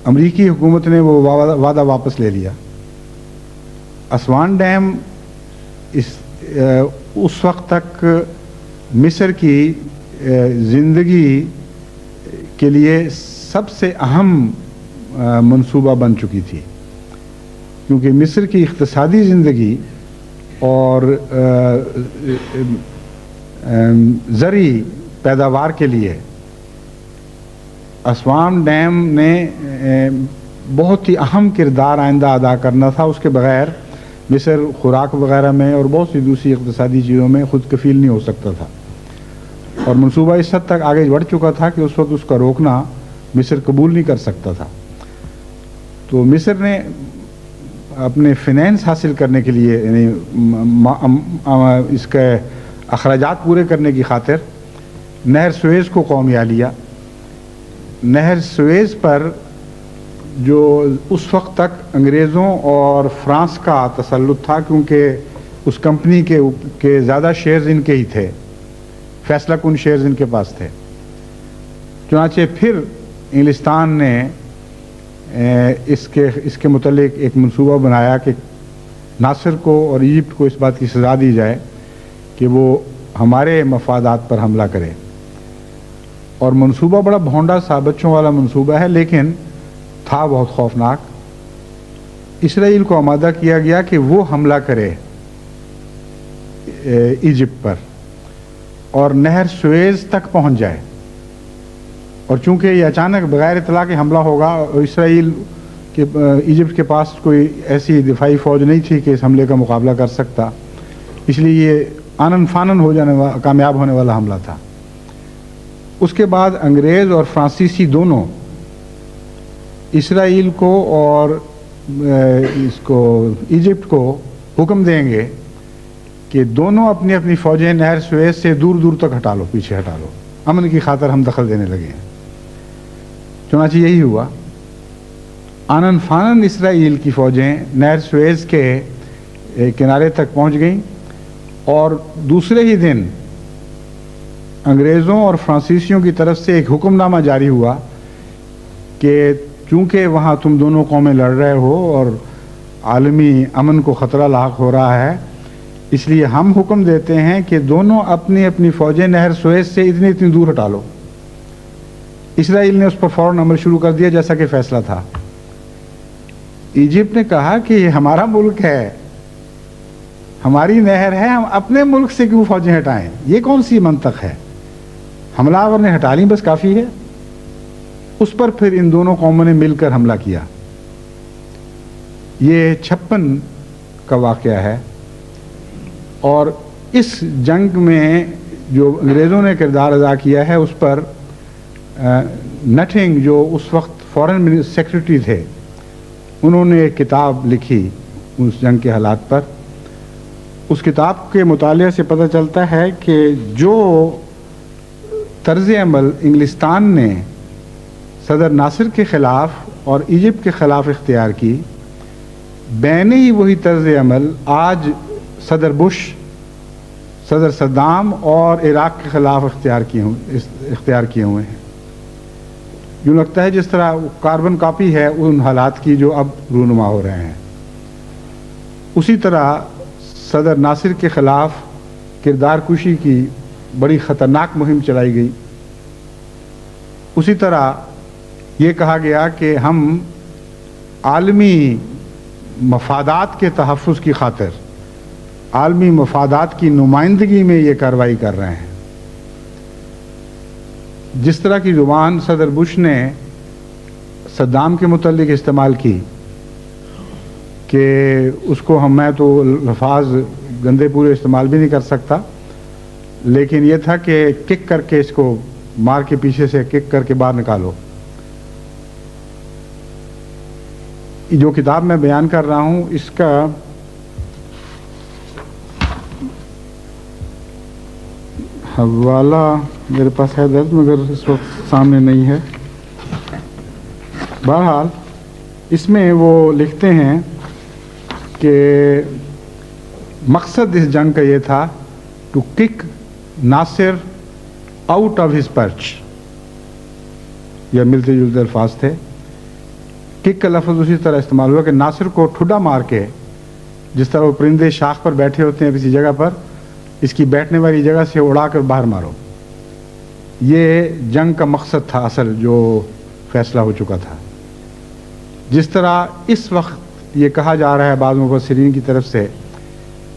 امریکی حکومت نے وہ وعدہ واپس لے لیا. اسوان ڈیم اس وقت تک مصر کی زندگی کے لیے سب سے اہم منصوبہ بن چکی تھی، کیونکہ مصر کی اقتصادی زندگی اور زرعی پیداوار کے لیے اسوان ڈیم نے بہت ہی اہم کردار آئندہ ادا کرنا تھا. اس کے بغیر مصر خوراک وغیرہ میں اور بہت سی دوسری اقتصادی چیزوں میں خود کفیل نہیں ہو سکتا تھا، اور منصوبہ اس حد تک آگے بڑھ چکا تھا کہ اس وقت اس کا روکنا مصر قبول نہیں کر سکتا تھا. تو مصر نے اپنے فنانس حاصل کرنے کے لیے، یعنی اس کے اخراجات پورے کرنے کی خاطر نہر سویز کو قومیہ لیا. نہر سویز پر جو اس وقت تک انگریزوں اور فرانس کا تسلط تھا، کیونکہ اس کمپنی کے زیادہ شیئرز ان کے ہی تھے، فیصلہ کن شیئرز ان کے پاس تھے. چنانچہ پھر انگلستان نے اس کے متعلق ایک منصوبہ بنایا کہ ناصر کو اور ایجپٹ کو اس بات کی سزا دی جائے کہ وہ ہمارے مفادات پر حملہ کرے. اور منصوبہ بڑا بھونڈا سا بچوں والا منصوبہ ہے، لیکن تھا بہت خوفناک. اسرائیل کو آمادہ کیا گیا کہ وہ حملہ کرے ایجپٹ پر اور نہر سویز تک پہنچ جائے. اور چونکہ یہ اچانک بغیر اطلاع کے حملہ ہوگا، اور اسرائیل کے ایجپٹ کے پاس کوئی ایسی دفاعی فوج نہیں تھی کہ اس حملے کا مقابلہ کر سکتا، اس لیے یہ آنن فانن کامیاب ہونے والا حملہ تھا. اس کے بعد انگریز اور فرانسیسی دونوں اسرائیل کو اور ایجپٹ کو حکم دیں گے کہ دونوں اپنی اپنی فوجیں نہر سویز سے دور دور تک ہٹا لو، پیچھے ہٹا لو، امن کی خاطر ہم دخل دینے لگے ہیں. چنانچہ یہی ہوا. آنن فانن اسرائیل کی فوجیں نہر سویز کے کنارے تک پہنچ گئیں، اور دوسرے ہی دن انگریزوں اور فرانسیسیوں کی طرف سے ایک حکم نامہ جاری ہوا کہ چونکہ وہاں تم دونوں قومیں لڑ رہے ہو اور عالمی امن کو خطرہ لاحق ہو رہا ہے، اس لیے ہم حکم دیتے ہیں کہ دونوں اپنی اپنی فوجیں نہر سویز سے اتنی دور ہٹا لو. اسرائیل نے اس پر فوراً عمل شروع کر دیا جیسا کہ فیصلہ تھا. ایجپٹ نے کہا کہ یہ ہمارا ملک ہے، ہماری نہر ہے، ہم اپنے ملک سے کیوں فوجیں ہٹائیں؟ یہ کون سی منطق ہے؟ حملہ آور نے ہٹا لیں بس کافی ہے. اس پر پھر ان دونوں قوموں نے مل کر حملہ کیا. یہ 56 کا واقعہ ہے، اور اس جنگ میں جو انگریزوں نے کردار ادا کیا ہے اس پر نٹنگ، جو اس وقت فارن سیکرٹری تھے، انہوں نے ایک کتاب لکھی اس جنگ کے حالات پر. اس کتاب کے مطالعے سے پتہ چلتا ہے کہ جو طرز عمل انگلستان نے صدر ناصر کے خلاف اور ایجپٹ کے خلاف اختیار کی، بین ہی وہی طرز عمل آج صدر بش، صدر صدام اور عراق کے خلاف اختیار کیے ہوئے ہیں. یوں لگتا ہے جس طرح کاربن کاپی ہے ان حالات کی جو اب رونما ہو رہے ہیں. اسی طرح صدر ناصر کے خلاف کردار کشی کی بڑی خطرناک مہم چلائی گئی. اسی طرح یہ کہا گیا کہ ہم عالمی مفادات کے تحفظ کی خاطر، عالمی مفادات کی نمائندگی میں یہ کارروائی کر رہے ہیں. جس طرح کی زبان صدر بش نے صدام کے متعلق استعمال کی کہ اس کو میں تو الفاظ گندے پورے استعمال بھی نہیں کر سکتا، لیکن یہ تھا کہ کک کر کے اس کو مار کے پیچھے سے کک کر کے باہر نکالو. جو کتاب میں بیان کر رہا ہوں اس کا حوالہ میرے پاس ہے درج مگر اس وقت سامنے نہیں ہے. بہرحال اس میں وہ لکھتے ہیں کہ مقصد اس جنگ کا یہ تھا to kick Nasir out of his perch. یہ ملتے جلتے الفاظ تھے. کک کا لفظ اسی طرح استعمال ہوا کہ ناصر کو ٹھڈا مار کے، جس طرح وہ پرندے شاخ پر بیٹھے ہوتے ہیں کسی جگہ پر، اس کی بیٹھنے والی جگہ سے اڑا کر باہر مارو. یہ جنگ کا مقصد تھا اصل جو فیصلہ ہو چکا تھا. جس طرح اس وقت یہ کہا جا رہا ہے بعض مفسرین کی طرف سے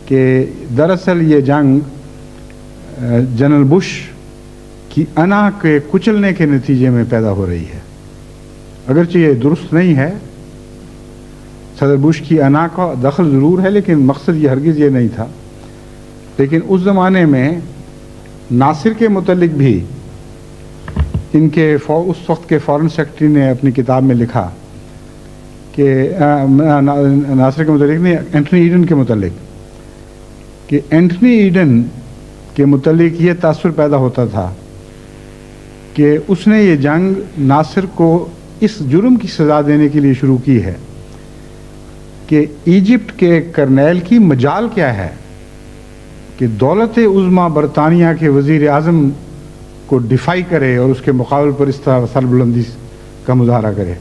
کہ دراصل یہ جنگ جنرل بش کی انا کے کچلنے کے نتیجے میں پیدا ہو رہی ہے. اگرچہ یہ درست نہیں ہے، صدر بش کی انا کا دخل ضرور ہے، لیکن مقصد یہ ہرگز یہ نہیں تھا. لیکن اس زمانے میں ناصر کے متعلق بھی ان کے اس وقت کے فارن سیکرٹری نے اپنی کتاب میں لکھا کہ ناصر کے متعلق نہیں، اینٹھنی ایڈن کے متعلق، کہ اینٹھنی ایڈن کے متعلق یہ تاثر پیدا ہوتا تھا کہ اس نے یہ جنگ ناصر کو اس جرم کی سزا دینے کے لیے شروع کی ہے کہ ایجپٹ کے کرنیل کی مجال کیا ہے کہ دولت عظمیٰ برطانیہ کے وزیر اعظم کو ڈیفائی کرے اور اس کے مقابل پر اس طرح سربلندی کا مظاہرہ کرے.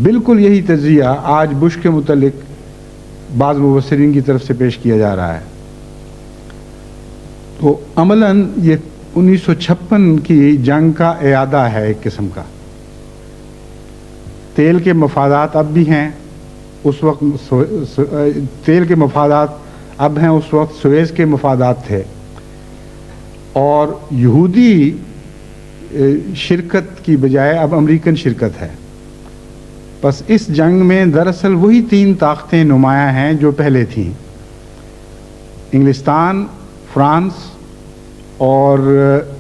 بالکل یہی تجزیہ آج بش کے متعلق بعض مبصرین کی طرف سے پیش کیا جا رہا ہے. تو عملاً یہ 1956 کی جنگ کا اعادہ ہے ایک قسم کا. تیل کے مفادات اب بھی ہیں، اس وقت تیل کے مفادات اب ہیں، اس وقت سویز کے مفادات تھے، اور یہودی شرکت کی بجائے اب امریکن شرکت ہے. بس اس جنگ میں دراصل وہی 3 طاقتیں نمایاں ہیں جو پہلے تھیں، انگلستان، فرانس اور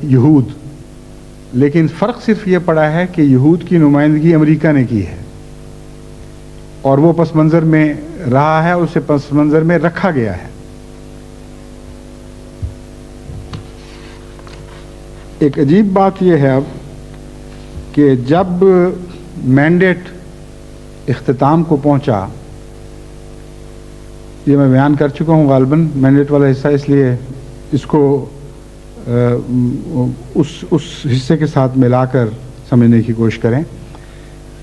یہود. لیکن فرق صرف یہ پڑا ہے کہ یہود کی نمائندگی امریکہ نے کی ہے اور وہ پس منظر میں رہا ہے، اسے پس منظر میں رکھا گیا ہے. ایک عجیب بات یہ ہے اب کہ جب مینڈیٹ اختتام کو پہنچا، یہ میں بیان کر چکا ہوں غالباً مینڈیٹ والا حصہ، اس لیے اس کو اس حصے کے ساتھ ملا کر سمجھنے کی کوشش کریں.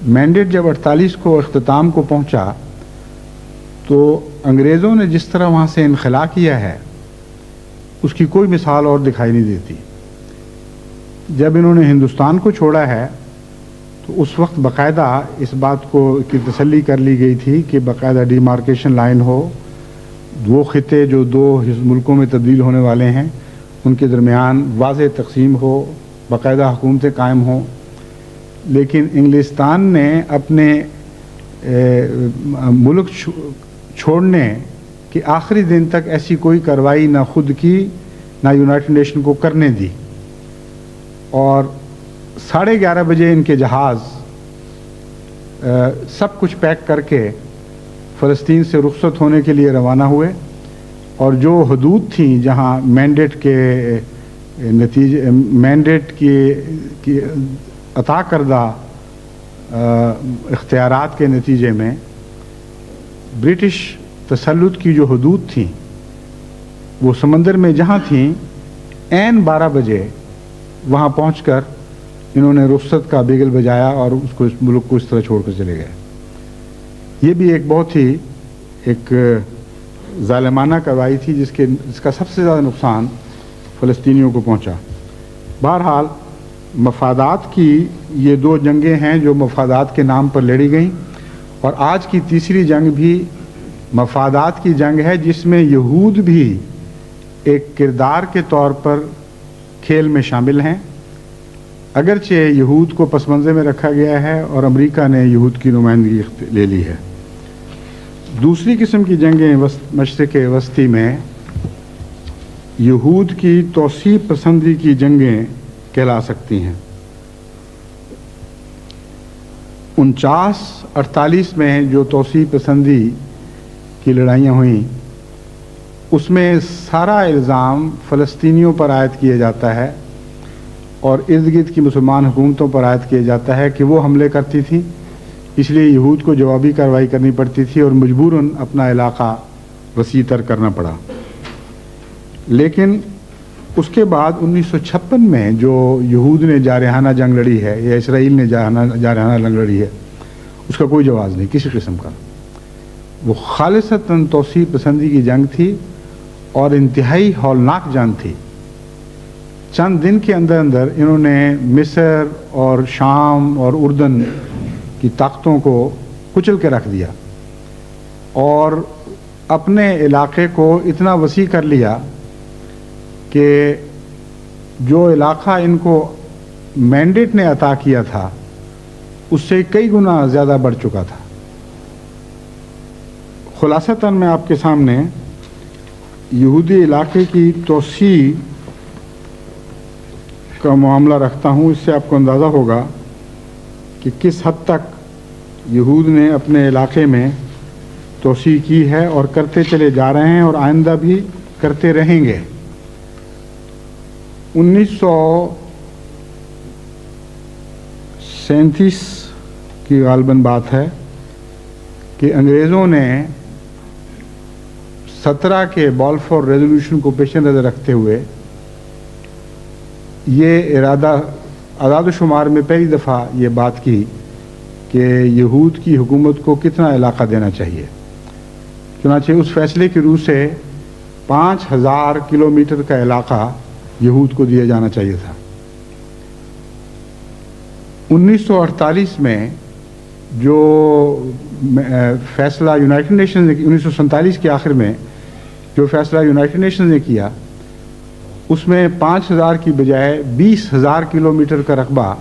مینڈیٹ جب 48 کو اختتام کو پہنچا تو انگریزوں نے جس طرح وہاں سے انخلا کیا ہے اس کی کوئی مثال اور دکھائی نہیں دیتی. جب انہوں نے ہندوستان کو چھوڑا ہے تو اس وقت باقاعدہ اس بات کو کی تسلی کر لی گئی تھی کہ باقاعدہ ڈیمارکیشن لائن ہو، 2 خطے جو 2 ملکوں میں تبدیل ہونے والے ہیں ان کے درمیان واضح تقسیم ہو، باقاعدہ حکومتیں قائم ہوں. لیکن انگلستان نے اپنے ملک چھوڑنے کے آخری دن تک ایسی کوئی کارروائی نہ خود کی نہ یونائٹڈ نیشن کو کرنے دی، اور 11:30 بجے ان کے جہاز سب کچھ پیک کر کے فلسطین سے رخصت ہونے کے لیے روانہ ہوئے. اور جو حدود تھیں جہاں مینڈیٹ کے نتیجے مینڈیٹ کی عطا کردہ اختیارات کے نتیجے میں برٹش تسلط کی جو حدود تھیں وہ سمندر میں جہاں تھیں، عین 12 بجے وہاں پہنچ کر انہوں نے رخصت کا بیگل بجایا اور اس ملک کو اس طرح چھوڑ کر چلے گئے. یہ بھی ایک بہت ہی ایک ظالمانہ کارروائی تھی جس کا سب سے زیادہ نقصان فلسطینیوں کو پہنچا. بہرحال مفادات کی یہ 2 جنگیں ہیں جو مفادات کے نام پر لڑی گئیں، اور آج کی تیسری جنگ بھی مفادات کی جنگ ہے جس میں یہود بھی ایک کردار کے طور پر کھیل میں شامل ہیں. اگرچہ یہود کو پس منظر میں رکھا گیا ہے اور امریکہ نے یہود کی نمائندگی لے لی ہے. دوسری قسم کی جنگیں مشرق وسطی میں یہود کی توسیع پسندی کی جنگیں کہلا سکتی ہیں. 49-48 میں جو توسیع پسندی کی لڑائیاں ہوئیں اس میں سارا الزام فلسطینیوں پر عائد کیا جاتا ہے اور ارد گرد کی مسلمان حکومتوں پر عائد کیا جاتا ہے کہ وہ حملے کرتی تھیں، اس لیے یہود کو جوابی کارروائی کرنی پڑتی تھی اور مجبوراً اپنا علاقہ وسیع تر کرنا پڑا۔ لیکن اس کے بعد 1956 میں جو یہود نے جارحانہ جنگ لڑی ہے یا اسرائیل نے جارحانہ جنگ لڑی ہے اس کا کوئی جواز نہیں کسی قسم کا۔ وہ خالصتاً توسیع پسندی کی جنگ تھی اور انتہائی ہولناک جنگ تھی۔ چند دن کے اندر اندر انہوں نے مصر اور شام اور اردن کی طاقتوں کو کچل کے رکھ دیا اور اپنے علاقے کو اتنا وسیع کر لیا کہ جو علاقہ ان کو مینڈیٹ نے عطا کیا تھا اس سے کئی گنا زیادہ بڑھ چکا تھا۔ خلاصتاً میں آپ کے سامنے یہودی علاقے کی توسیع کا معاملہ رکھتا ہوں، اس سے آپ کو اندازہ ہوگا کہ کس حد تک یہود نے اپنے علاقے میں توسیع کی ہے اور کرتے چلے جا رہے ہیں اور آئندہ بھی کرتے رہیں گے۔ 1937 کی غالباً بات ہے کہ انگریزوں نے 17 کے بالفور ریزولوشن کو پیش نظر رکھتے ہوئے یہ ارادہ اعداد و شمار میں پہلی دفعہ یہ بات کی کہ یہود کی حکومت کو کتنا علاقہ دینا چاہیے۔ چنانچہ اس فیصلے کی روح سے 5000 کلومیٹر کا علاقہ یہود کو دیا جانا چاہیے تھا۔ 1948 میں جو فیصلہ یونائٹڈ نیشنز نے 1947 کے آخر میں جو فیصلہ یونائٹڈ نیشنز نے کیا اس میں 5000 کی بجائے 20000 کلومیٹر کا رقبہ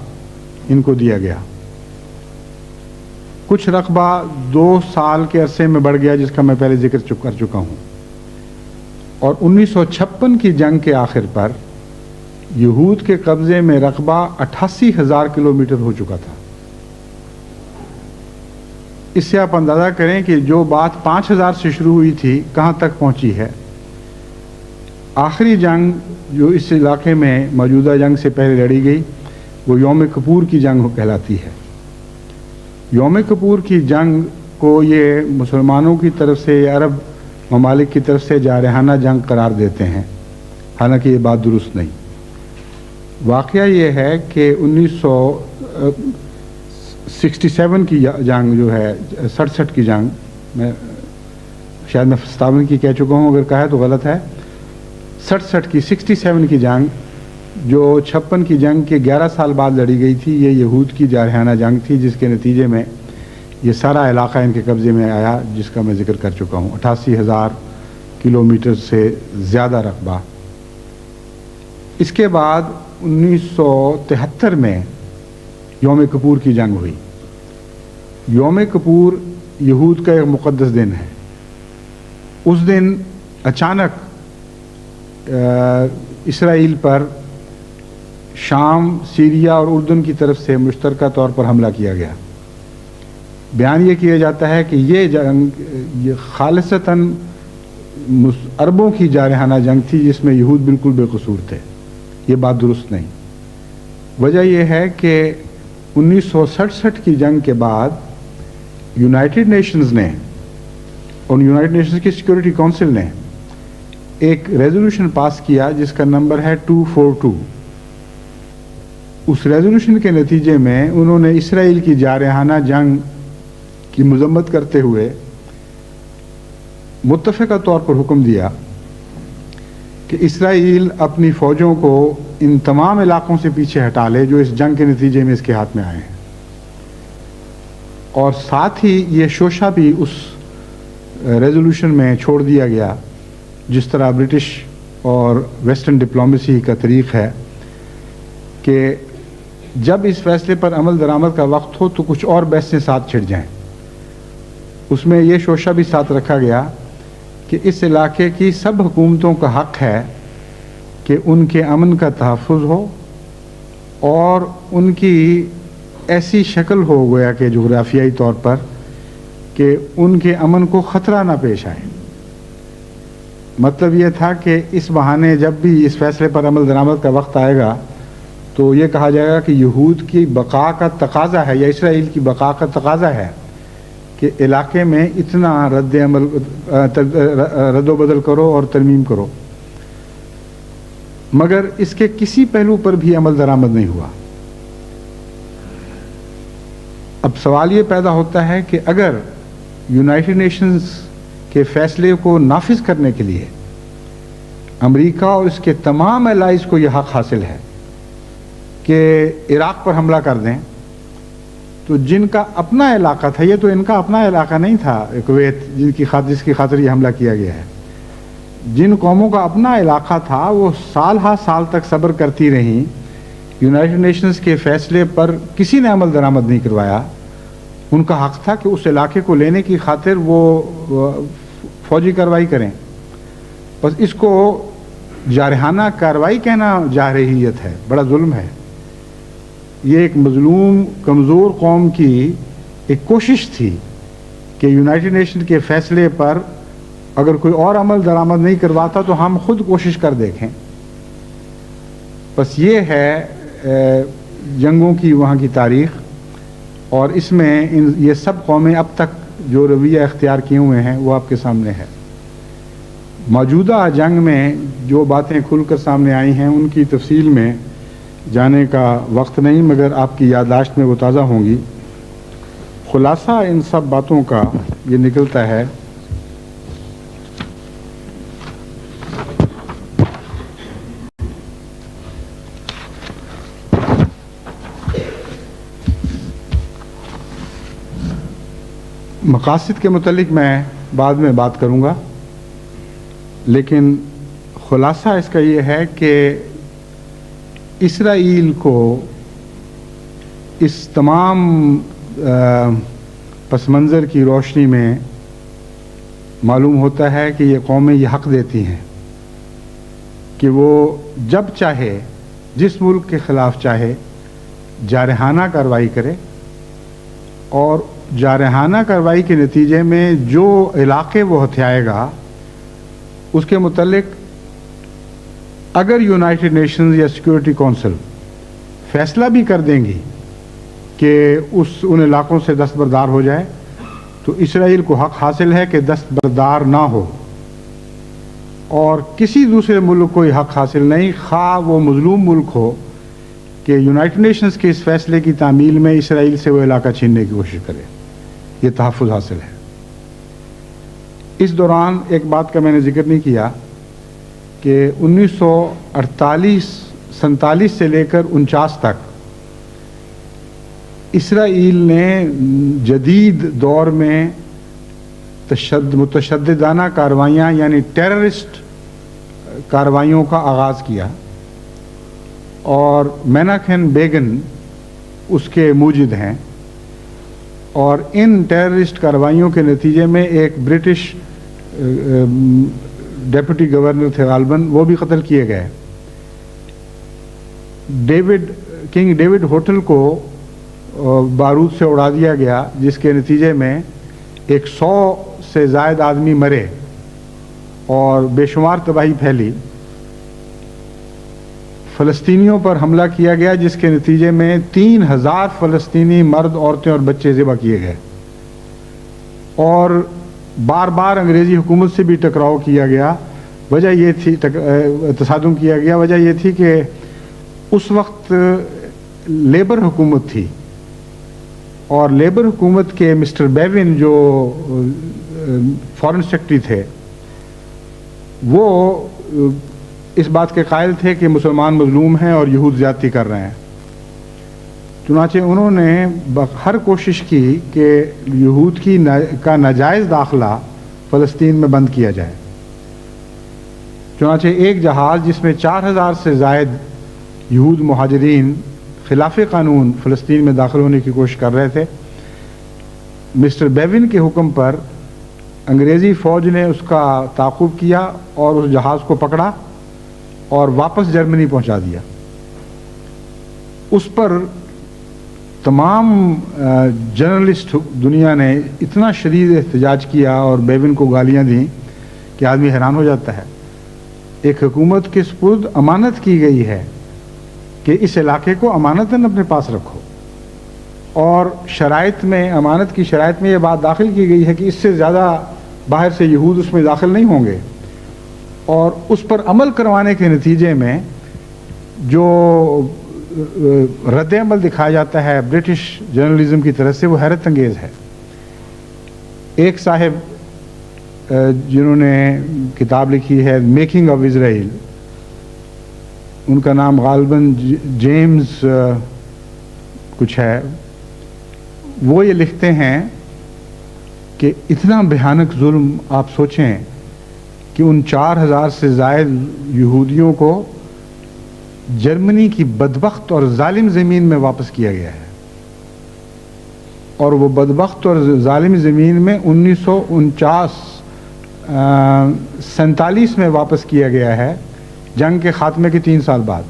ان کو دیا گیا۔ کچھ رقبہ 2 سال کے عرصے میں بڑھ گیا جس کا میں پہلے ذکر کر چکا ہوں، اور 1956 کی جنگ کے آخر پر یہود کے قبضے میں رقبہ 88,000 کلومیٹر ہو چکا تھا۔ اس سے آپ اندازہ کریں کہ جو بات 5000 سے شروع ہوئی تھی کہاں تک پہنچی ہے۔ آخری جنگ جو اس علاقے میں موجودہ جنگ سے پہلے لڑی گئی وہ یوم کپور کی جنگ کہلاتی ہے۔ یوم کپور کی جنگ کو یہ مسلمانوں کی طرف سے یا عرب ممالک کی طرف سے جارحانہ جنگ قرار دیتے ہیں، حالانکہ یہ بات درست نہیں۔ واقعہ یہ ہے کہ 1967 کی جنگ جو ہے 67 کی جنگ، میں شاید میں 57 کی کہہ چکا ہوں، اگر کہا ہے تو غلط ہے، 67 کی جنگ جو 56 کی جنگ کے 11 سال بعد لڑی گئی تھی، یہ یہود کی جارحانہ جنگ تھی جس کے نتیجے میں یہ سارا علاقہ ان کے قبضے میں آیا جس کا میں ذکر کر چکا ہوں، 88,000 کلومیٹر سے زیادہ رقبہ۔ اس کے بعد 1973 میں یوم کپور کی جنگ ہوئی۔ یوم کپور یہود کا ایک مقدس دن ہے۔ اس دن اچانک اسرائیل پر شام، سیریا اور اردن کی طرف سے مشترکہ طور پر حملہ کیا گیا۔ بیان یہ کیا جاتا ہے کہ یہ جنگ یہ خالصتاً عربوں کی جارحانہ جنگ تھی جس میں یہود بالکل بے قصور تھے۔ یہ بات درست نہیں۔ وجہ یہ ہے کہ 1967 کی جنگ کے بعد یونائٹڈ نیشنز نے اور یونائٹڈ نیشنز کی سیکورٹی کونسل نے ایک ریزولوشن پاس کیا جس کا نمبر ہے 242۔ اس ریزولوشن کے نتیجے میں انہوں نے اسرائیل کی جارحانہ جنگ کی مذمت کرتے ہوئے متفقہ طور پر حکم دیا کہ اسرائیل اپنی فوجوں کو ان تمام علاقوں سے پیچھے ہٹا لے جو اس جنگ کے نتیجے میں اس کے ہاتھ میں آئے ہیں، اور ساتھ ہی یہ شوشہ بھی اس ریزولوشن میں چھوڑ دیا گیا جس طرح برٹش اور ویسٹرن ڈپلومیسی کا طریق ہے کہ جب اس فیصلے پر عمل درآمد کا وقت ہو تو کچھ اور بحثیں ساتھ چھڑ جائیں۔ اس میں یہ شوشہ بھی ساتھ رکھا گیا کہ اس علاقے کی سب حکومتوں کا حق ہے کہ ان کے امن کا تحفظ ہو اور ان کی ایسی شکل ہو گیا کہ جغرافیائی طور پر کہ ان کے امن کو خطرہ نہ پیش آئے۔ مطلب یہ تھا کہ اس بہانے جب بھی اس فیصلے پر عمل درآمد کا وقت آئے گا تو یہ کہا جائے گا کہ یہود کی بقا کا تقاضا ہے یا اسرائیل کی بقا کا تقاضا ہے کہ علاقے میں اتنا رد و بدل کرو اور ترمیم کرو، مگر اس کے کسی پہلو پر بھی عمل درآمد نہیں ہوا۔ اب سوال یہ پیدا ہوتا ہے کہ اگر یونائٹڈ نیشنز کے فیصلے کو نافذ کرنے کے لیے امریکہ اور اس کے تمام الائز کو یہ حق حاصل ہے کہ عراق پر حملہ کر دیں، تو جن کا اپنا علاقہ تھا، یہ تو ان کا اپنا علاقہ نہیں تھا کویت جس کی خاطر یہ حملہ کیا گیا ہے، جن قوموں کا اپنا علاقہ تھا وہ سال ہا سال تک صبر کرتی رہیں، یونائٹڈ نیشنز کے فیصلے پر کسی نے عمل درآمد نہیں کروایا۔ ان کا حق تھا کہ اس علاقے کو لینے کی خاطر وہ فوجی کارروائی کریں، بس اس کو جارحانہ کارروائی کہنا جارحیت ہے، بڑا ظلم ہے۔ یہ ایک مظلوم کمزور قوم کی ایک کوشش تھی کہ یونائٹڈ نیشن کے فیصلے پر اگر کوئی اور عمل درآمد نہیں کرواتا تو ہم خود کوشش کر دیکھیں۔ بس یہ ہے جنگوں کی وہاں کی تاریخ، اور اس میں یہ سب قومیں اب تک جو رویہ اختیار کیے ہوئے ہیں وہ آپ کے سامنے ہے۔ موجودہ جنگ میں جو باتیں کھل کر سامنے آئی ہیں ان کی تفصیل میں جانے کا وقت نہیں، مگر آپ کی یادداشت میں وہ تازہ ہوں گی۔ خلاصہ ان سب باتوں کا یہ نکلتا ہے مقاصد کے متعلق میں بعد میں بات کروں گا، لیکن خلاصہ اس کا یہ ہے کہ اسرائیل کو اس تمام پس منظر کی روشنی میں معلوم ہوتا ہے کہ یہ قومیں یہ حق دیتی ہیں کہ وہ جب چاہے جس ملک کے خلاف چاہے جارحانہ کارروائی کرے، اور جارحانہ کارروائی کے نتیجے میں جو علاقے وہ ہتھیائے گا اس کے متعلق اگر یونائٹڈ نیشنز یا سیکورٹی کونسل فیصلہ بھی کر دیں گی کہ ان علاقوں سے دستبردار ہو جائے، تو اسرائیل کو حق حاصل ہے کہ دستبردار نہ ہو، اور کسی دوسرے ملک کو یہ حق حاصل نہیں، خواہ وہ مظلوم ملک ہو، کہ یونائٹڈ نیشنز کے اس فیصلے کی تعمیل میں اسرائیل سے وہ علاقہ چھیننے کی کوشش کرے۔ یہ تحفظ حاصل ہے۔ اس دوران ایک بات کا میں نے ذکر نہیں کیا کہ 1948-47 سے لے کر 49 تک اسرائیل نے جدید دور میں متشددانہ کارروائیاں یعنی ٹیررسٹ کارروائیوں کا آغاز کیا، اور میناکھن بیگن اس کے موجد ہیں، اور ان ٹیررسٹ کارروائیوں کے نتیجے میں ایک برٹش ڈیپٹی گورنر تھے غالباً، وہ بھی قتل کیے گئے۔ کنگ ڈیوڈ ہوٹل کو بارود سے اڑا دیا گیا، جس کے نتیجے میں 100 سے زائد آدمی مرے اور بے شمار تباہی پھیلی۔ فلسطینیوں پر حملہ کیا گیا، جس کے نتیجے میں 3000 فلسطینی مرد، عورتیں اور بچے ذبح کیے گئے، اور بار بار انگریزی حکومت سے بھی ٹکراؤ کیا گیا۔ وجہ یہ تھی، تصادم کیا گیا، وجہ یہ تھی کہ اس وقت لیبر حکومت تھی، اور لیبر حکومت کے مسٹر بیون جو فارن سیکرٹری تھے، وہ اس بات کے قائل تھے کہ مسلمان مظلوم ہیں اور یہود زیادتی کر رہے ہیں۔ چنانچہ انہوں نے ہر کوشش کی کہ یہود کا ناجائز داخلہ فلسطین میں بند کیا جائے۔ چنانچہ ایک جہاز جس میں 4000 سے زائد یہود مہاجرین خلاف قانون فلسطین میں داخل ہونے کی کوشش کر رہے تھے، مسٹر بیون کے حکم پر انگریزی فوج نے اس کا تعاقب کیا اور اس جہاز کو پکڑا اور واپس جرمنی پہنچا دیا۔ اس پر تمام جرنلسٹ دنیا نے اتنا شدید احتجاج کیا اور بیبن کو گالیاں دیں کہ آدمی حیران ہو جاتا ہے. ایک حکومت کے سپرد امانت کی گئی ہے کہ اس علاقے کو امانتاً اپنے پاس رکھو، اور شرائط میں، امانت کی شرائط میں یہ بات داخل کی گئی ہے کہ اس سے زیادہ باہر سے یہود اس میں داخل نہیں ہوں گے، اور اس پر عمل کروانے کے نتیجے میں جو رد عمل دکھایا جاتا ہے برٹش جرنلزم کی طرف سے وہ حیرت انگیز ہے. ایک صاحب جنہوں نے کتاب لکھی ہے میکنگ آف اسرائیل، ان کا نام غالباً جیمز کچھ ہے، وہ یہ لکھتے ہیں کہ اتنا بھیانک ظلم آپ سوچیں کہ ان 4000 سے زائد یہودیوں کو جرمنی کی بدبخت اور ظالم زمین میں واپس کیا گیا ہے، اور وہ بدبخت اور ظالم زمین میں 1947 میں واپس کیا گیا ہے، جنگ کے خاتمے کے 3 سال بعد.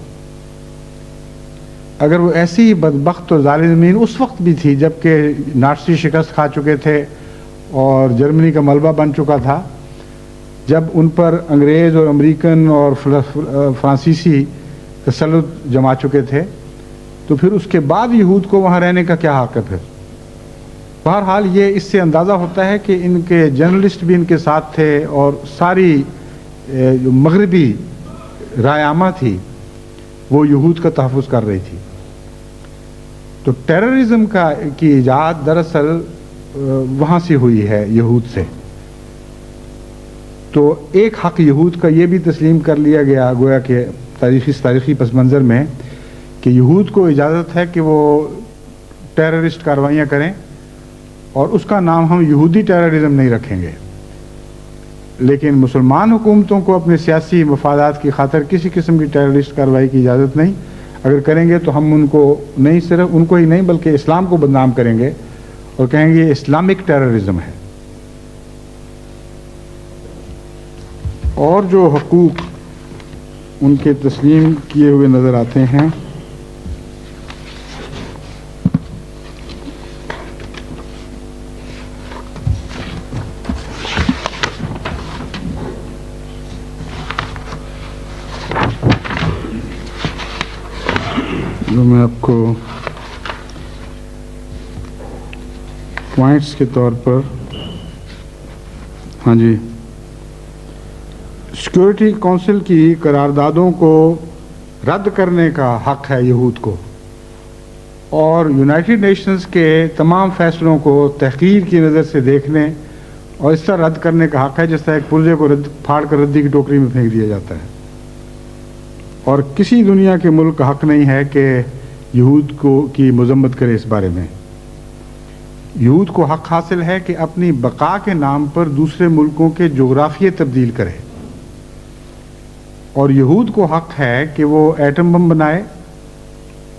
اگر وہ ایسی بدبخت اور ظالم زمین اس وقت بھی تھی جب کہ ناٹسی شکست کھا چکے تھے اور جرمنی کا ملبہ بن چکا تھا، جب ان پر انگریز اور امریکن اور فرانسیسی تسلط جما چکے تھے، تو پھر اس کے بعد یہود کو وہاں رہنے کا کیا حق ہے پھر؟ بہرحال یہ اس سے اندازہ ہوتا ہے کہ ان کے جرنلسٹ بھی ان کے ساتھ تھے، اور ساری جو مغربی رائے عامہ تھی وہ یہود کا تحفظ کر رہی تھی. تو ٹیررزم کی ایجاد دراصل وہاں سے ہوئی ہے، یہود سے. تو ایک حق یہود کا یہ بھی تسلیم کر لیا گیا گویا کہ تاریخی پس منظر میں کہ یہود کو اجازت ہے کہ وہ ٹیررسٹ کارروائیاں کریں، اور اس کا نام ہم یہودی ٹیررزم نہیں رکھیں گے. لیکن مسلمان حکومتوں کو اپنے سیاسی مفادات کی خاطر کسی قسم کی ٹیررسٹ کارروائی کی اجازت نہیں. اگر کریں گے تو ہم ان کو نہیں، صرف ان کو ہی نہیں بلکہ اسلام کو بدنام کریں گے اور کہیں گے یہ اسلامک ٹیررزم ہے. اور جو حقوق ان کے تسلیم کیے ہوئے نظر آتے ہیں، جو میں آپ کو پوائنٹس کے طور پر، ہاں جی، سیکورٹی کونسل کی قراردادوں کو رد کرنے کا حق ہے یہود کو، اور یونائٹڈ نیشنز کے تمام فیصلوں کو تحقیر کی نظر سے دیکھنے اور اس طرح رد کرنے کا حق ہے جس طرح ایک پرزے کو پھاڑ کر ردی کی ٹوکری میں پھینک دیا جاتا ہے. اور کسی دنیا کے ملک کا حق نہیں ہے کہ یہود کی مذمت کرے. اس بارے میں یہود کو حق حاصل ہے کہ اپنی بقا کے نام پر دوسرے ملکوں کے جغرافیے تبدیل کرے، اور یہود کو حق ہے کہ وہ ایٹم بم بنائے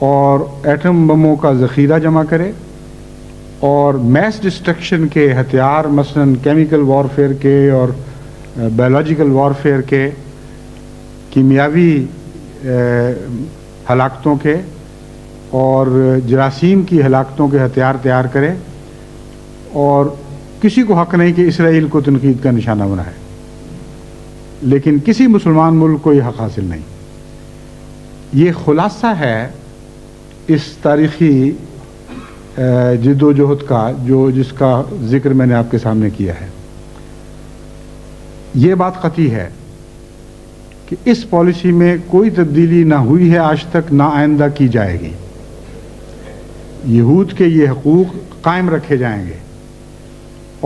اور ایٹم بموں کا ذخیرہ جمع کرے، اور میس ڈسٹرکشن کے ہتھیار، مثلا کیمیکل وارفیئر کے اور بایولوجیکل وارفیئر کے، کیمیاوی ہلاکتوں کے اور جراثیم کی ہلاکتوں کے ہتھیار تیار کرے، اور کسی کو حق نہیں کہ اسرائیل کو تنقید کا نشانہ بنائے. لیکن کسی مسلمان ملک کو یہ حق حاصل نہیں. یہ خلاصہ ہے اس تاریخی جد و جہد کا جس کا ذکر میں نے آپ کے سامنے کیا ہے. یہ بات قطعی ہے کہ اس پالیسی میں کوئی تبدیلی نہ ہوئی ہے آج تک، نہ آئندہ کی جائے گی. یہود کے یہ حقوق قائم رکھے جائیں گے،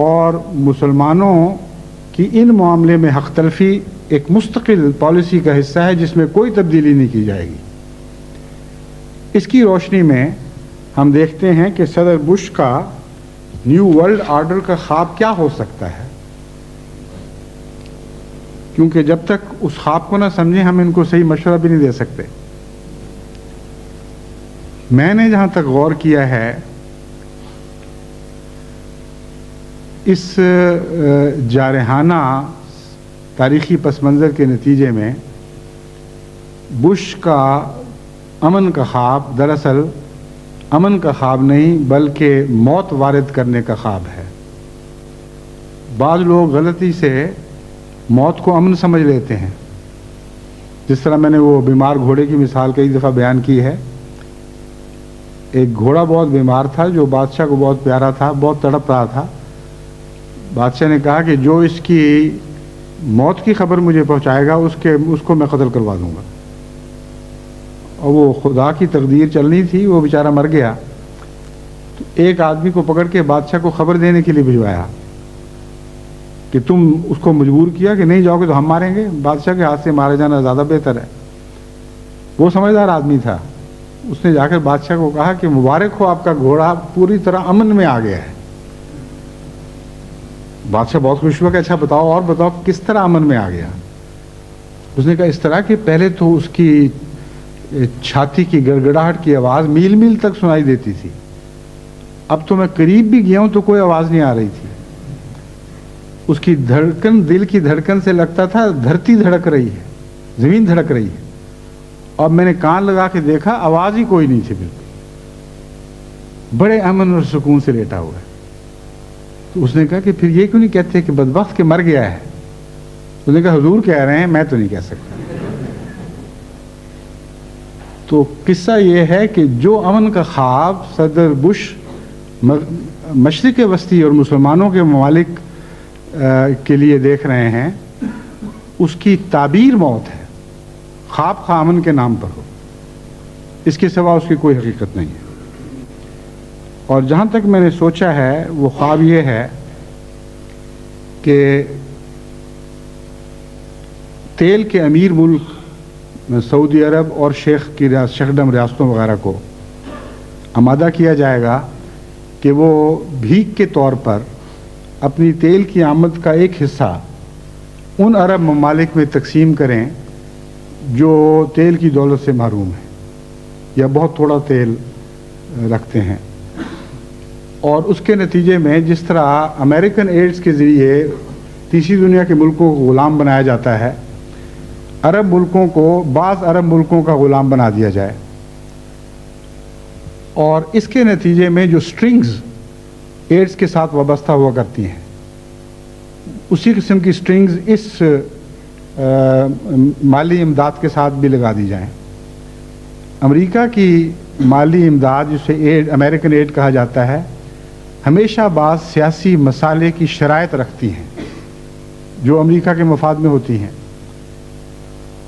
اور مسلمانوں کی ان معاملے میں حق تلفی ایک مستقل پالیسی کا حصہ ہے جس میں کوئی تبدیلی نہیں کی جائے گی. اس کی روشنی میں ہم دیکھتے ہیں کہ صدر بش کا نیو ورلڈ آرڈر کا خواب کیا ہو سکتا ہے، کیونکہ جب تک اس خواب کو نہ سمجھیں ہم ان کو صحیح مشورہ بھی نہیں دے سکتے. میں نے جہاں تک غور کیا ہے، اس جارحانہ تاریخی پس منظر کے نتیجے میں بش کا امن کا خواب دراصل امن کا خواب نہیں بلکہ موت وارد کرنے کا خواب ہے۔ بعض لوگ غلطی سے موت کو امن سمجھ لیتے ہیں، جس طرح میں نے وہ بیمار گھوڑے کی مثال کئی دفعہ بیان کی ہے۔ ایک گھوڑا بہت بیمار تھا جو بادشاہ کو بہت پیارا تھا، بہت تڑپ رہا تھا۔ بادشاہ نے کہا کہ جو اس کی موت کی خبر مجھے پہنچائے گا اس کو میں قتل کروا دوں گا۔ اور وہ خدا کی تقدیر چلنی تھی، وہ بیچارہ مر گیا۔ تو ایک آدمی کو پکڑ کے بادشاہ کو خبر دینے کے لیے بھجوایا کہ تم اس کو مجبور کیا کہ نہیں جاؤ گے تو ہم ماریں گے، بادشاہ کے ہاتھ سے مارا جانا زیادہ بہتر ہے۔ وہ سمجھدار آدمی تھا، اس نے جا کر بادشاہ کو کہا کہ مبارک ہو، آپ کا گھوڑا پوری طرح امن میں آ گیا ہے۔ بادشاہ بہت خوش ہوا کہ اچھا بتاؤ، اور بتاؤ کس طرح امن میں آ گیا۔ اس نے کہا اس طرح کہ پہلے تو اس کی چھاتی کی گڑگڑاہٹ کی آواز میل میل تک سنائی دیتی تھی، اب تو میں قریب بھی گیا ہوں تو کوئی آواز نہیں آ رہی تھی۔ اس کی دھڑکن، دل کی دھڑکن سے لگتا تھا دھرتی دھڑک رہی ہے، زمین دھڑک رہی ہے۔ اور میں نے کان لگا کے دیکھا، آواز ہی کوئی نہیں تھی، بالکل بڑے امن اور سکون سے لیٹا ہوا ہے۔ تو اس نے کہا کہ پھر یہ کیوں نہیں کہتے کہ بدبخت کہ مر گیا ہے؟ اس نے کہا حضور کہہ رہے ہیں، میں تو نہیں کہہ سکتا۔ تو قصہ یہ ہے کہ جو امن کا خواب صدر بش مشرق وسطی اور مسلمانوں کے ممالک کے لیے دیکھ رہے ہیں، اس کی تعبیر موت ہے، خواب خواہ امن کے نام پر ہو، اس کے سوا اس کی کوئی حقیقت نہیں ہے۔ اور جہاں تک میں نے سوچا ہے وہ خواب یہ ہے کہ تیل کے امیر ملک سعودی عرب اور شیخڈم ریاستوں وغیرہ کو آمادہ کیا جائے گا کہ وہ بھیک کے طور پر اپنی تیل کی آمد کا ایک حصہ ان عرب ممالک میں تقسیم کریں جو تیل کی دولت سے محروم ہیں یا بہت تھوڑا تیل رکھتے ہیں۔ اور اس کے نتیجے میں جس طرح امریکن ایڈز کے ذریعے تیسری دنیا کے ملکوں کو غلام بنایا جاتا ہے، عرب ملکوں کو بعض عرب ملکوں کا غلام بنا دیا جائے، اور اس کے نتیجے میں جو سٹرنگز ایڈز کے ساتھ وابستہ ہوا کرتی ہیں، اسی قسم کی سٹرنگز اس مالی امداد کے ساتھ بھی لگا دی جائیں۔ امریکہ کی مالی امداد، جسے امریکن ایڈ کہا جاتا ہے، ہمیشہ بعض سیاسی مسائل کی شرائط رکھتی ہیں جو امریکہ کے مفاد میں ہوتی ہیں۔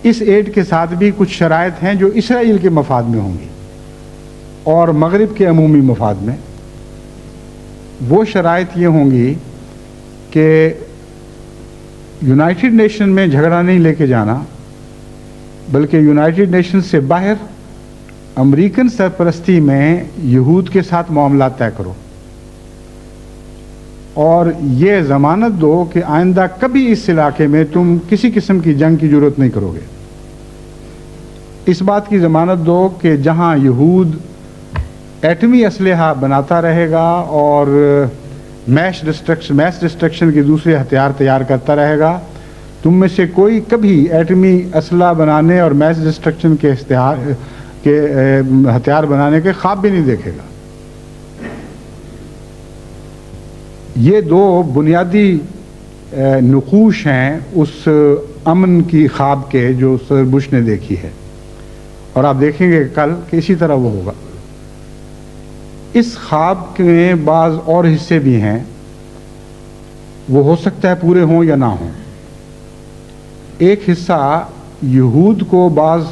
اس ایڈ کے ساتھ بھی کچھ شرائط ہیں جو اسرائیل کے مفاد میں ہوں گی اور مغرب کے عمومی مفاد میں۔ وہ شرائط یہ ہوں گی کہ یونائٹڈ نیشن میں جھگڑا نہیں لے کے جانا، بلکہ یونائٹڈ نیشن سے باہر امریکن سرپرستی میں یہود کے ساتھ معاملات طے کرو، اور یہ ضمانت دو کہ آئندہ کبھی اس علاقے میں تم کسی قسم کی جنگ کی ضرورت نہیں کرو گے۔ اس بات کی ضمانت دو کہ جہاں یہود ایٹمی اسلحہ بناتا رہے گا اور میس ڈسٹرکشن کے دوسرے ہتھیار تیار کرتا رہے گا، تم میں سے کوئی کبھی ایٹمی اسلحہ بنانے اور میس ڈسٹرکشن کے ہتھیار بنانے کے خواب بھی نہیں دیکھے گا۔ یہ دو بنیادی نقوش ہیں اس امن کی خواب کے جو صدر بش نے دیکھی ہے، اور آپ دیکھیں گے کل کہ اسی طرح وہ ہوگا۔ اس خواب کے بعض اور حصے بھی ہیں، وہ ہو سکتا ہے پورے ہوں یا نہ ہوں۔ ایک حصہ یہود کو بعض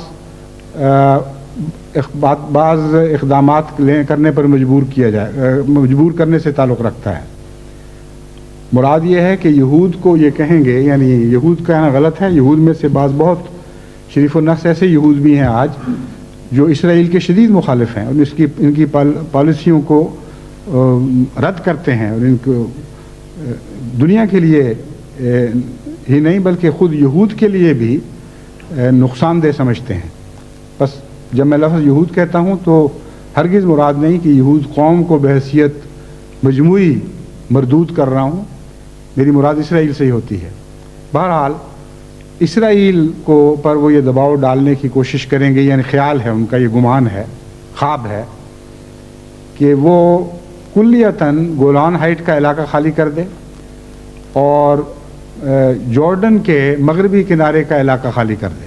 اقدامات کرنے پر مجبور کرنے سے تعلق رکھتا ہے۔ مراد یہ ہے کہ یہود کو یہ کہیں گے، یعنی یہود کہنا غلط ہے، یہود میں سے بعض بہت شریف النفس ایسے یہود بھی ہیں آج جو اسرائیل کے شدید مخالف ہیں اور ان کی پالیسیوں کو رد کرتے ہیں، اور ان کو دنیا کے لیے ہی نہیں بلکہ خود یہود کے لیے بھی نقصان دہ سمجھتے ہیں۔ بس جب میں لفظ یہود کہتا ہوں تو ہرگز مراد نہیں کہ یہود قوم کو بحیثیت مجموعی مردود کر رہا ہوں، میری مراد اسرائیل سے ہی ہوتی ہے۔ بہرحال اسرائیل کو پر وہ یہ دباؤ ڈالنے کی کوشش کریں گے، یعنی خیال ہے ان کا، یہ گمان ہے، خواب ہے کہ وہ کلیتاً گولان ہائٹ کا علاقہ خالی کر دے اور جارڈن کے مغربی کنارے کا علاقہ خالی کر دے.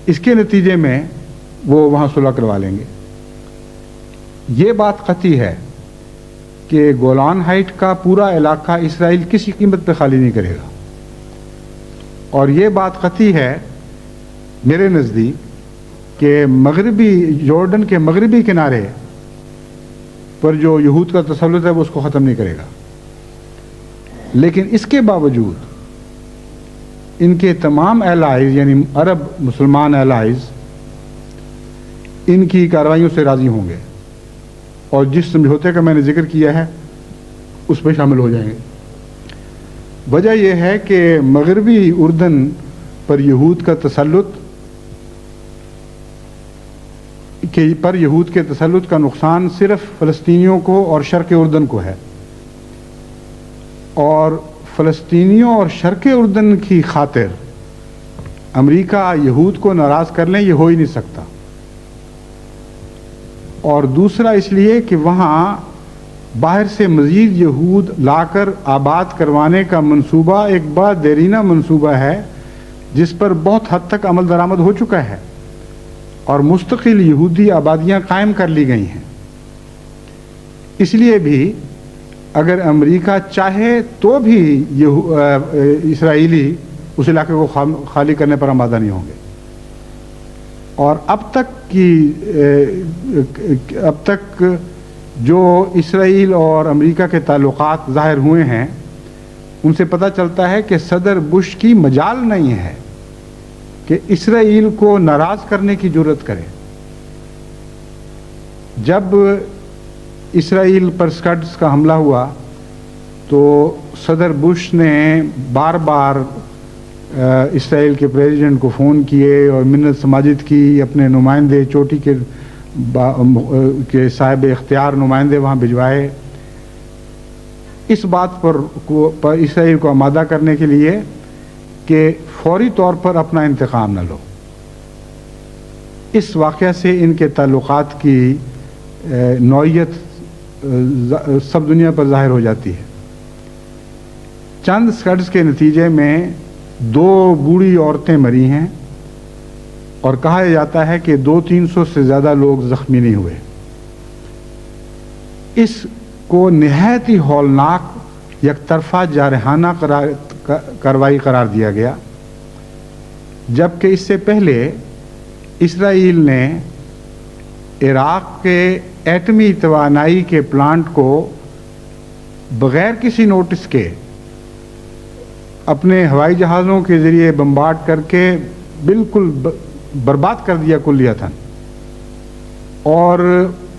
اس کے نتیجے میں وہ وہاں صلح کروا لیں گے. یہ بات قطعی ہے کہ گولان ہائٹ کا پورا علاقہ اسرائیل کسی قیمت پہ خالی نہیں کرے گا. اور یہ بات قطعی ہے میرے نزدیک کہ مغربی جارڈن کے مغربی کنارے پر جو یہود کا تسلط ہے وہ اس کو ختم نہیں کرے گا. لیکن اس کے باوجود ان کے تمام الائز یعنی عرب مسلمان الائز ان کی کارروائیوں سے راضی ہوں گے اور جس سمجھوتے کا میں نے ذکر کیا ہے اس میں شامل ہو جائیں گے. وجہ یہ ہے کہ مغربی اردن پر یہود کا تسلط کے تسلط کا نقصان صرف فلسطینیوں کو اور شرق اردن کو ہے، اور فلسطینیوں اور شرق اردن کی خاطر امریکہ یہود کو ناراض کر لیں یہ ہو ہی نہیں سکتا. اور دوسرا اس لیے کہ وہاں باہر سے مزید یہود لا کر آباد کروانے کا منصوبہ ایک بڑا دیرینہ منصوبہ ہے جس پر بہت حد تک عمل درآمد ہو چکا ہے اور مستقل یہودی آبادیاں قائم کر لی گئی ہیں. اس لیے بھی اگر امریکہ چاہے تو بھی اسرائیلی اس علاقے کو خالی کرنے پر آمادہ نہیں ہوں گے. اور اب تک جو اسرائیل اور امریکہ کے تعلقات ظاہر ہوئے ہیں ان سے پتہ چلتا ہے کہ صدر بش کی مجال نہیں ہے کہ اسرائیل کو ناراض کرنے کی جرات کرے. جب اسرائیل پر اسکڈز کا حملہ ہوا تو صدر بش نے بار بار اسرائیل کے پریزیڈنٹ کو فون کیے اور منت سماجت کی، اپنے نمائندے چوٹی کے صاحب اختیار نمائندے وہاں بھجوائے اس بات پر اسرائیل کو آمادہ کرنے کے لیے کہ فوری طور پر اپنا انتقام نہ لو. اس واقعہ سے ان کے تعلقات کی نوعیت سب دنیا پر ظاہر ہو جاتی ہے. چند اسکڈز کے نتیجے میں 2 بوڑھی عورتیں مری ہیں اور کہا جاتا ہے کہ 200-300 سے زیادہ لوگ زخمی نہیں ہوئے. اس کو نہایت ہی ہولناک یک طرفہ جارحانہ کارروائی قرار دیا گیا، جبکہ اس سے پہلے اسرائیل نے عراق کے ایٹمی توانائی کے پلانٹ کو بغیر کسی نوٹس کے اپنے ہوائی جہازوں کے ذریعے بمبارڈ کر کے بالکل برباد کر دیا کلیتاً، اور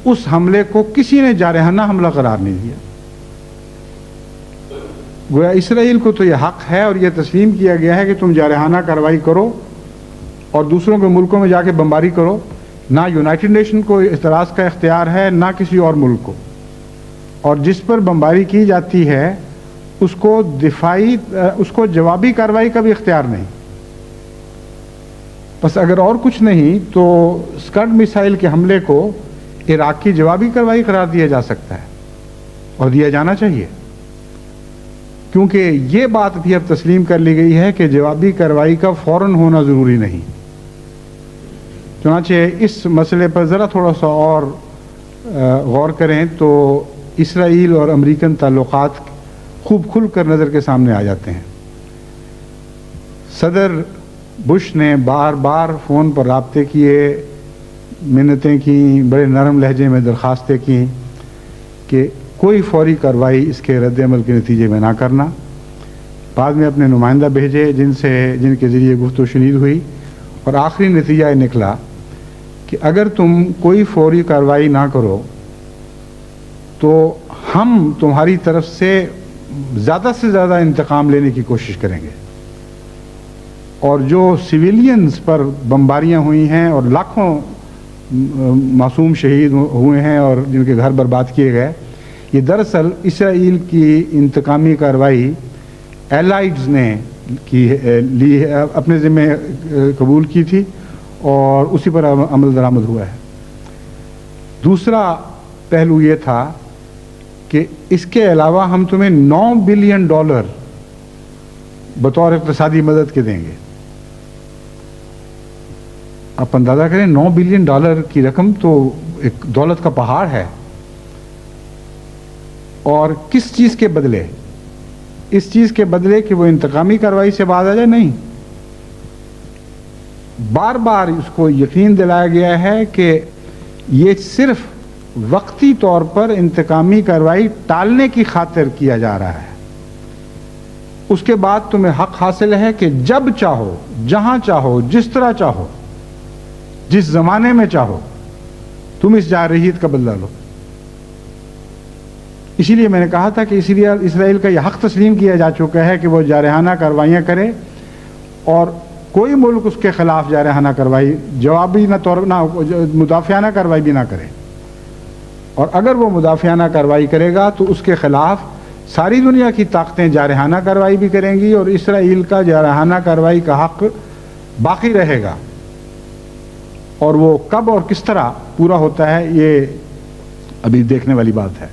اس حملے کو کسی نے جارحانہ حملہ قرار نہیں دیا. گویا اسرائیل کو تو یہ حق ہے اور یہ تسلیم کیا گیا ہے کہ تم جارحانہ کارروائی کرو اور دوسروں کے ملکوں میں جا کے بمباری کرو. نہ یونائٹڈ نیشن کو اعتراض کا اختیار ہے نہ کسی اور ملک کو، اور جس پر بمباری کی جاتی ہے اس کو جوابی کارروائی کا بھی اختیار نہیں. بس اگر اور کچھ نہیں تو اسکڈ میسائل کے حملے کو عراق کی جوابی کارروائی قرار دیا جا سکتا ہے اور دیا جانا چاہیے، کیونکہ یہ بات بھی اب تسلیم کر لی گئی ہے کہ جوابی کارروائی کا فوراً ہونا ضروری نہیں. چنانچہ اس مسئلے پر ذرا تھوڑا سا اور غور کریں تو اسرائیل اور امریکن تعلقات خوب کھل کر نظر کے سامنے آ جاتے ہیں. صدر بش نے بار بار فون پر رابطے کیے، منتیں کیں، بڑے نرم لہجے میں درخواستیں کیں کہ کوئی فوری کارروائی اس کے رد عمل کے نتیجے میں نہ کرنا. بعد میں اپنے نمائندہ بھیجے جن کے ذریعے گفت و شنید ہوئی، اور آخری نتیجہ یہ نکلا کہ اگر تم کوئی فوری کارروائی نہ کرو تو ہم تمہاری طرف سے زیادہ انتقام لینے کی کوشش کریں گے. اور جو سویلینز پر بمباریاں ہوئی ہیں اور لاکھوں معصوم شہید ہوئے ہیں اور جن کے گھر برباد کیے گئے، یہ دراصل اسرائیل کی انتقامی کارروائی الائیڈز نے اپنے ذمہ قبول کی تھی اور اسی پر عمل درآمد ہوا ہے. دوسرا پہلو یہ تھا کہ اس کے علاوہ ہم تمہیں $9 بلین بطور اقتصادی مدد کے دیں گے. آپ اندازہ کریں $9 بلین کی رقم تو ایک دولت کا پہاڑ ہے. اور کس چیز کے بدلے؟ اس چیز کے بدلے کہ وہ انتقامی کارروائی سے باز آ جائے؟ نہیں. بار بار اس کو یقین دلایا گیا ہے کہ یہ صرف وقتی طور پر انتقامی کارروائی ٹالنے کی خاطر کیا جا رہا ہے. اس کے بعد تمہیں حق حاصل ہے کہ جب چاہو، جہاں چاہو، جس طرح چاہو، جس زمانے میں چاہو تم اس جارحیت کا بدلہ لو. اسی لیے میں نے کہا تھا کہ اسرائیل کا یہ حق تسلیم کیا جا چکا ہے کہ وہ جارحانہ کارروائیاں کرے، اور کوئی ملک اس کے خلاف جارحانہ کارروائی جوابی نہ مدافعانہ کارروائی بھی نہ کرے. اور اگر وہ مدافعانہ کارروائی کرے گا تو اس کے خلاف ساری دنیا کی طاقتیں جارحانہ کارروائی بھی کریں گی، اور اسرائیل کا جارحانہ کارروائی کا حق باقی رہے گا. اور وہ کب اور کس طرح پورا ہوتا ہے یہ ابھی دیکھنے والی بات ہے.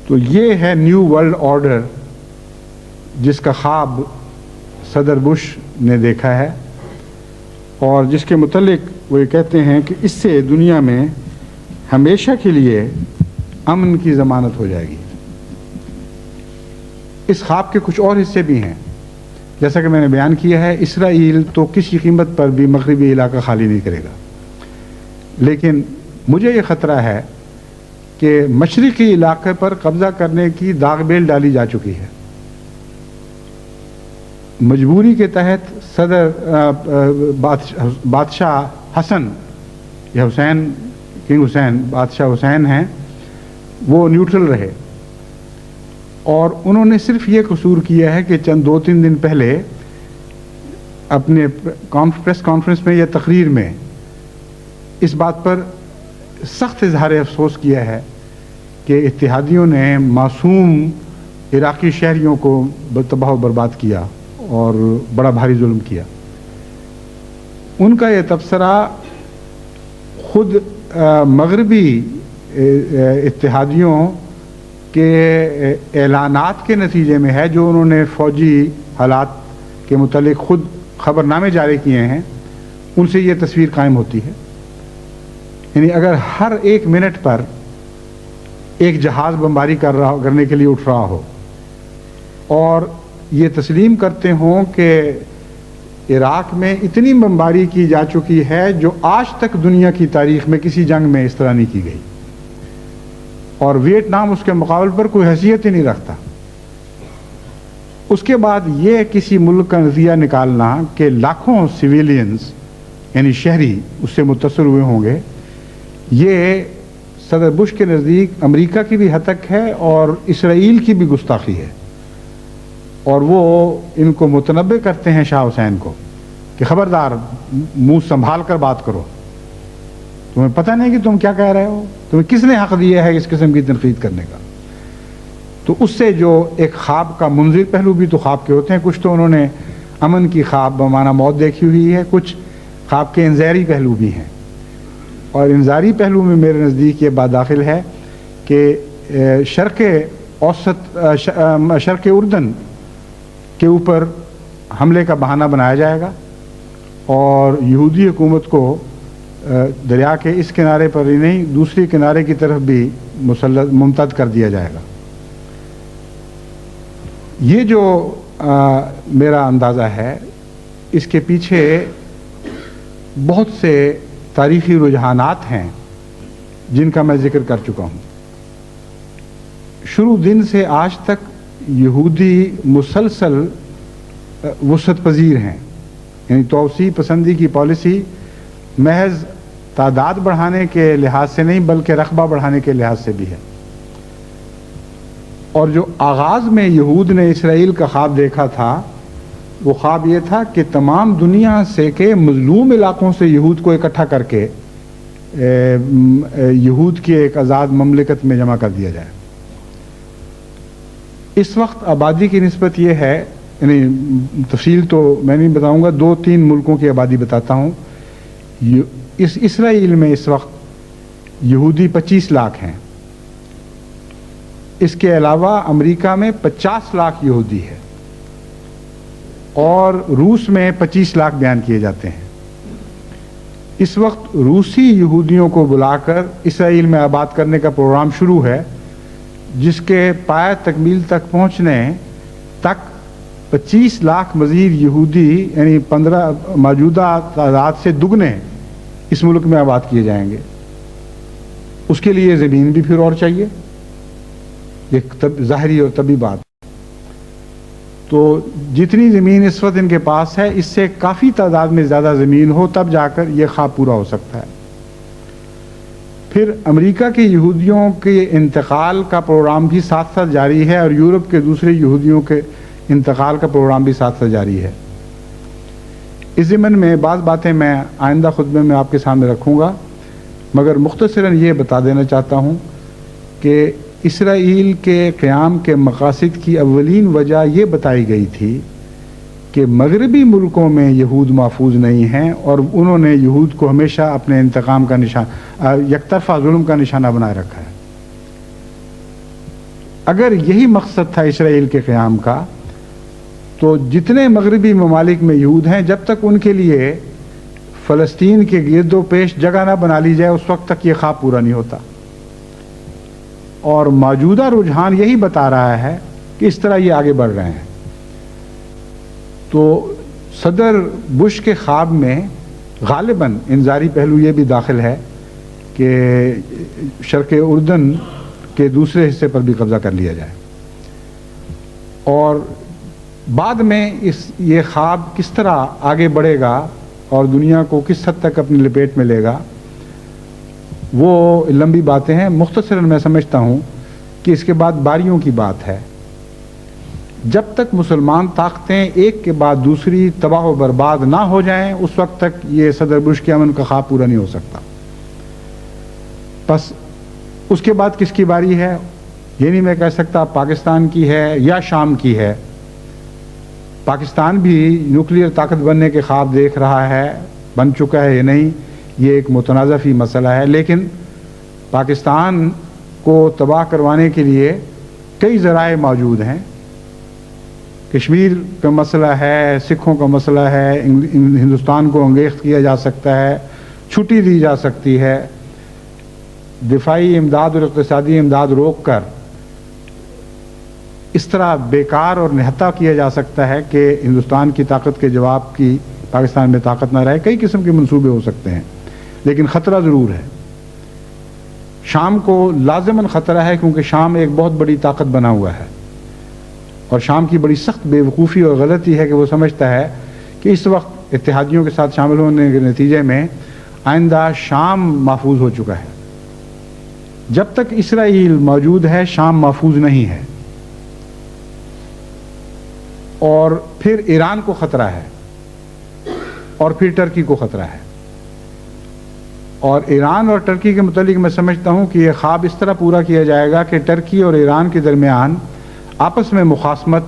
تو یہ ہے نیو ورلڈ آرڈر جس کا خواب صدر بش نے دیکھا ہے، اور جس کے متعلق وہ یہ کہتے ہیں کہ اس سے دنیا میں ہمیشہ کے لیے امن کی ضمانت ہو جائے گی. اس خواب کے کچھ اور حصے بھی ہیں. جیسا کہ میں نے بیان کیا ہے، اسرائیل تو کسی قیمت پر بھی مغربی علاقہ خالی نہیں کرے گا، لیکن مجھے یہ خطرہ ہے کہ مشرقی علاقے پر قبضہ کرنے کی داغ بیل ڈالی جا چکی ہے. مجبوری کے تحت صدر بادشاہ حسن یا حسین، کنگ حسین، بادشاہ حسین ہیں، وہ نیوٹرل رہے، اور انہوں نے صرف یہ قصور کیا ہے کہ چند 2-3 دن پہلے اپنے پریس کانفرنس میں یا تقریر میں اس بات پر سخت اظہار افسوس کیا ہے کہ اتحادیوں نے معصوم عراقی شہریوں کو تباہ و برباد کیا اور بڑا بھاری ظلم کیا. ان کا یہ تبصرہ خود مغربی اتحادیوں کے اعلانات کے نتیجے میں ہے، جو انہوں نے فوجی حالات کے متعلق خود خبر نامے جاری کیے ہیں. ان سے یہ تصویر قائم ہوتی ہے. یعنی اگر ہر 1 منٹ پر ایک جہاز بمباری کرنے کے لیے اٹھ رہا ہو، اور یہ تسلیم کرتے ہوں کہ عراق میں اتنی بمباری کی جا چکی ہے جو آج تک دنیا کی تاریخ میں کسی جنگ میں اس طرح نہیں کی گئی، اور ویتنام اس کے مقابل پر کوئی حیثیت ہی نہیں رکھتا. اس کے بعد یہ کسی ملک کا نظریہ نکالنا کہ لاکھوں سویلینز یعنی شہری اس سے متاثر ہوئے ہوں گے، یہ صدر بش کے نزدیک امریکہ کی بھی ہتک ہے اور اسرائیل کی بھی گستاخی ہے. اور وہ ان کو متنبع کرتے ہیں شاہ حسین کو کہ خبردار منہ سنبھال کر بات کرو، تمہیں پتہ نہیں کہ تم کیا کہہ رہے ہو، تمہیں کس نے حق دیا ہے اس قسم کی تنقید کرنے کا. تو اس سے جو ایک خواب کا منظر پہلو بھی تو خواب کے ہوتے ہیں، کچھ تو انہوں نے امن کی خواب بمعنی موت دیکھی ہوئی ہے، کچھ خواب کے انذاری پہلو بھی ہیں. اور انذاری پہلو میں میرے نزدیک یہ بات داخل ہے کہ شرق اردن کے اوپر حملے کا بہانہ بنایا جائے گا، اور یہودی حکومت کو دریا کے اس کنارے پر ہی نہیں دوسری کنارے کی طرف بھی ممتد کر دیا جائے گا. یہ جو میرا اندازہ ہے، اس کے پیچھے بہت سے تاریخی رجحانات ہیں جن کا میں ذکر کر چکا ہوں. شروع دن سے آج تک یہودی مسلسل وسعت پذیر ہیں، یعنی توسیع پسندی کی پالیسی محض تعداد بڑھانے کے لحاظ سے نہیں بلکہ رقبہ بڑھانے کے لحاظ سے بھی ہے. اور جو آغاز میں یہود نے اسرائیل کا خواب دیکھا تھا، وہ خواب یہ تھا کہ تمام دنیا سے کے مظلوم علاقوں سے یہود کو اکٹھا کر کے یہود کی ایک آزاد مملکت میں جمع کر دیا جائے. اس وقت آبادی کی نسبت یہ ہے، یعنی تفصیل تو میں نہیں بتاؤں گا، 2-3 ملکوں کی آبادی بتاتا ہوں. اس اسرائیل میں اس وقت یہودی 25 لاکھ ہیں. اس کے علاوہ امریکہ میں 50 لاکھ یہودی ہے اور روس میں 25 لاکھ بیان کیے جاتے ہیں. اس وقت روسی یہودیوں کو بلا کر اسرائیل میں آباد کرنے کا پروگرام شروع ہے، جس کے پایہ تکمیل تک پہنچنے تک 25 لاکھ مزید یہودی یعنی 15 موجودہ تعداد سے دگنے اس ملک میں آباد کیے جائیں گے. اس کے لیے زمین بھی پھر اور چاہیے، یہ ظاہری اور طبی بات. تو جتنی زمین اس وقت ان کے پاس ہے، اس سے کافی تعداد میں زیادہ زمین ہو تب جا کر یہ خواب پورا ہو سکتا ہے. پھر امریکہ کے یہودیوں کے انتقال کا پروگرام بھی ساتھ ساتھ جاری ہے اور یورپ کے دوسرے یہودیوں کے انتقال کا پروگرام بھی ساتھ ساتھ جاری ہے. اس ضمن میں بعض باتیں میں آئندہ خطبے میں آپ کے سامنے رکھوں گا، مگر مختصراً یہ بتا دینا چاہتا ہوں کہ اسرائیل کے قیام کے مقاصد کی اولین وجہ یہ بتائی گئی تھی کہ مغربی ملکوں میں یہود محفوظ نہیں ہیں اور انہوں نے یہود کو ہمیشہ اپنے انتقام کا نشانہ، یک طرفہ ظلم کا نشانہ بنائے رکھا ہے. اگر یہی مقصد تھا اسرائیل کے قیام کا، تو جتنے مغربی ممالک میں یہود ہیں جب تک ان کے لیے فلسطین کے گرد و پیش جگہ نہ بنا لی جائے اس وقت تک یہ خواب پورا نہیں ہوتا. اور موجودہ رجحان یہی بتا رہا ہے کہ اس طرح یہ آگے بڑھ رہے ہیں. تو صدر بش کے خواب میں غالباً انذاری پہلو یہ بھی داخل ہے کہ شرق اردن کے دوسرے حصے پر بھی قبضہ کر لیا جائے. اور بعد میں یہ خواب کس طرح آگے بڑھے گا اور دنیا کو کس حد تک اپنی لپیٹ میں لے گا، وہ لمبی باتیں ہیں. مختصراً میں سمجھتا ہوں کہ اس کے بعد باریوں کی بات ہے. جب تک مسلمان طاقتیں ایک کے بعد دوسری تباہ و برباد نہ ہو جائیں اس وقت تک یہ صدر بش کے امن کا خواب پورا نہیں ہو سکتا. بس اس کے بعد کس کی باری ہے یہ نہیں میں کہہ سکتا، پاکستان کی ہے یا شام کی ہے. پاکستان بھی نیوکلیئر طاقت بننے کے خواب دیکھ رہا ہے، بن چکا ہے یا نہیں یہ ایک متنازع فی مسئلہ ہے، لیکن پاکستان کو تباہ کروانے کے لیے کئی ذرائع موجود ہیں. کشمیر کا مسئلہ ہے، سکھوں کا مسئلہ ہے، ہندوستان کو انگیخت کیا جا سکتا ہے، چھٹی دی جا سکتی ہے، دفاعی امداد اور اقتصادی امداد روک کر اس طرح بیکار اور نہتا کیا جا سکتا ہے کہ ہندوستان کی طاقت کے جواب کی پاکستان میں طاقت نہ رہے. کئی قسم کے منصوبے ہو سکتے ہیں لیکن خطرہ ضرور ہے. شام کو لازماً خطرہ ہے کیونکہ شام ایک بہت بڑی طاقت بنا ہوا ہے اور شام کی بڑی سخت بے وقوفی اور غلطی ہے کہ وہ سمجھتا ہے کہ اس وقت اتحادیوں کے ساتھ شامل ہونے کے نتیجے میں آئندہ شام محفوظ ہو چکا ہے. جب تک اسرائیل موجود ہے شام محفوظ نہیں ہے. اور پھر ایران کو خطرہ ہے اور پھر ٹرکی کو خطرہ ہے. اور ایران اور ٹرکی کے متعلق میں سمجھتا ہوں کہ یہ خواب اس طرح پورا کیا جائے گا کہ ٹرکی اور ایران کے درمیان آپس میں مخاصمت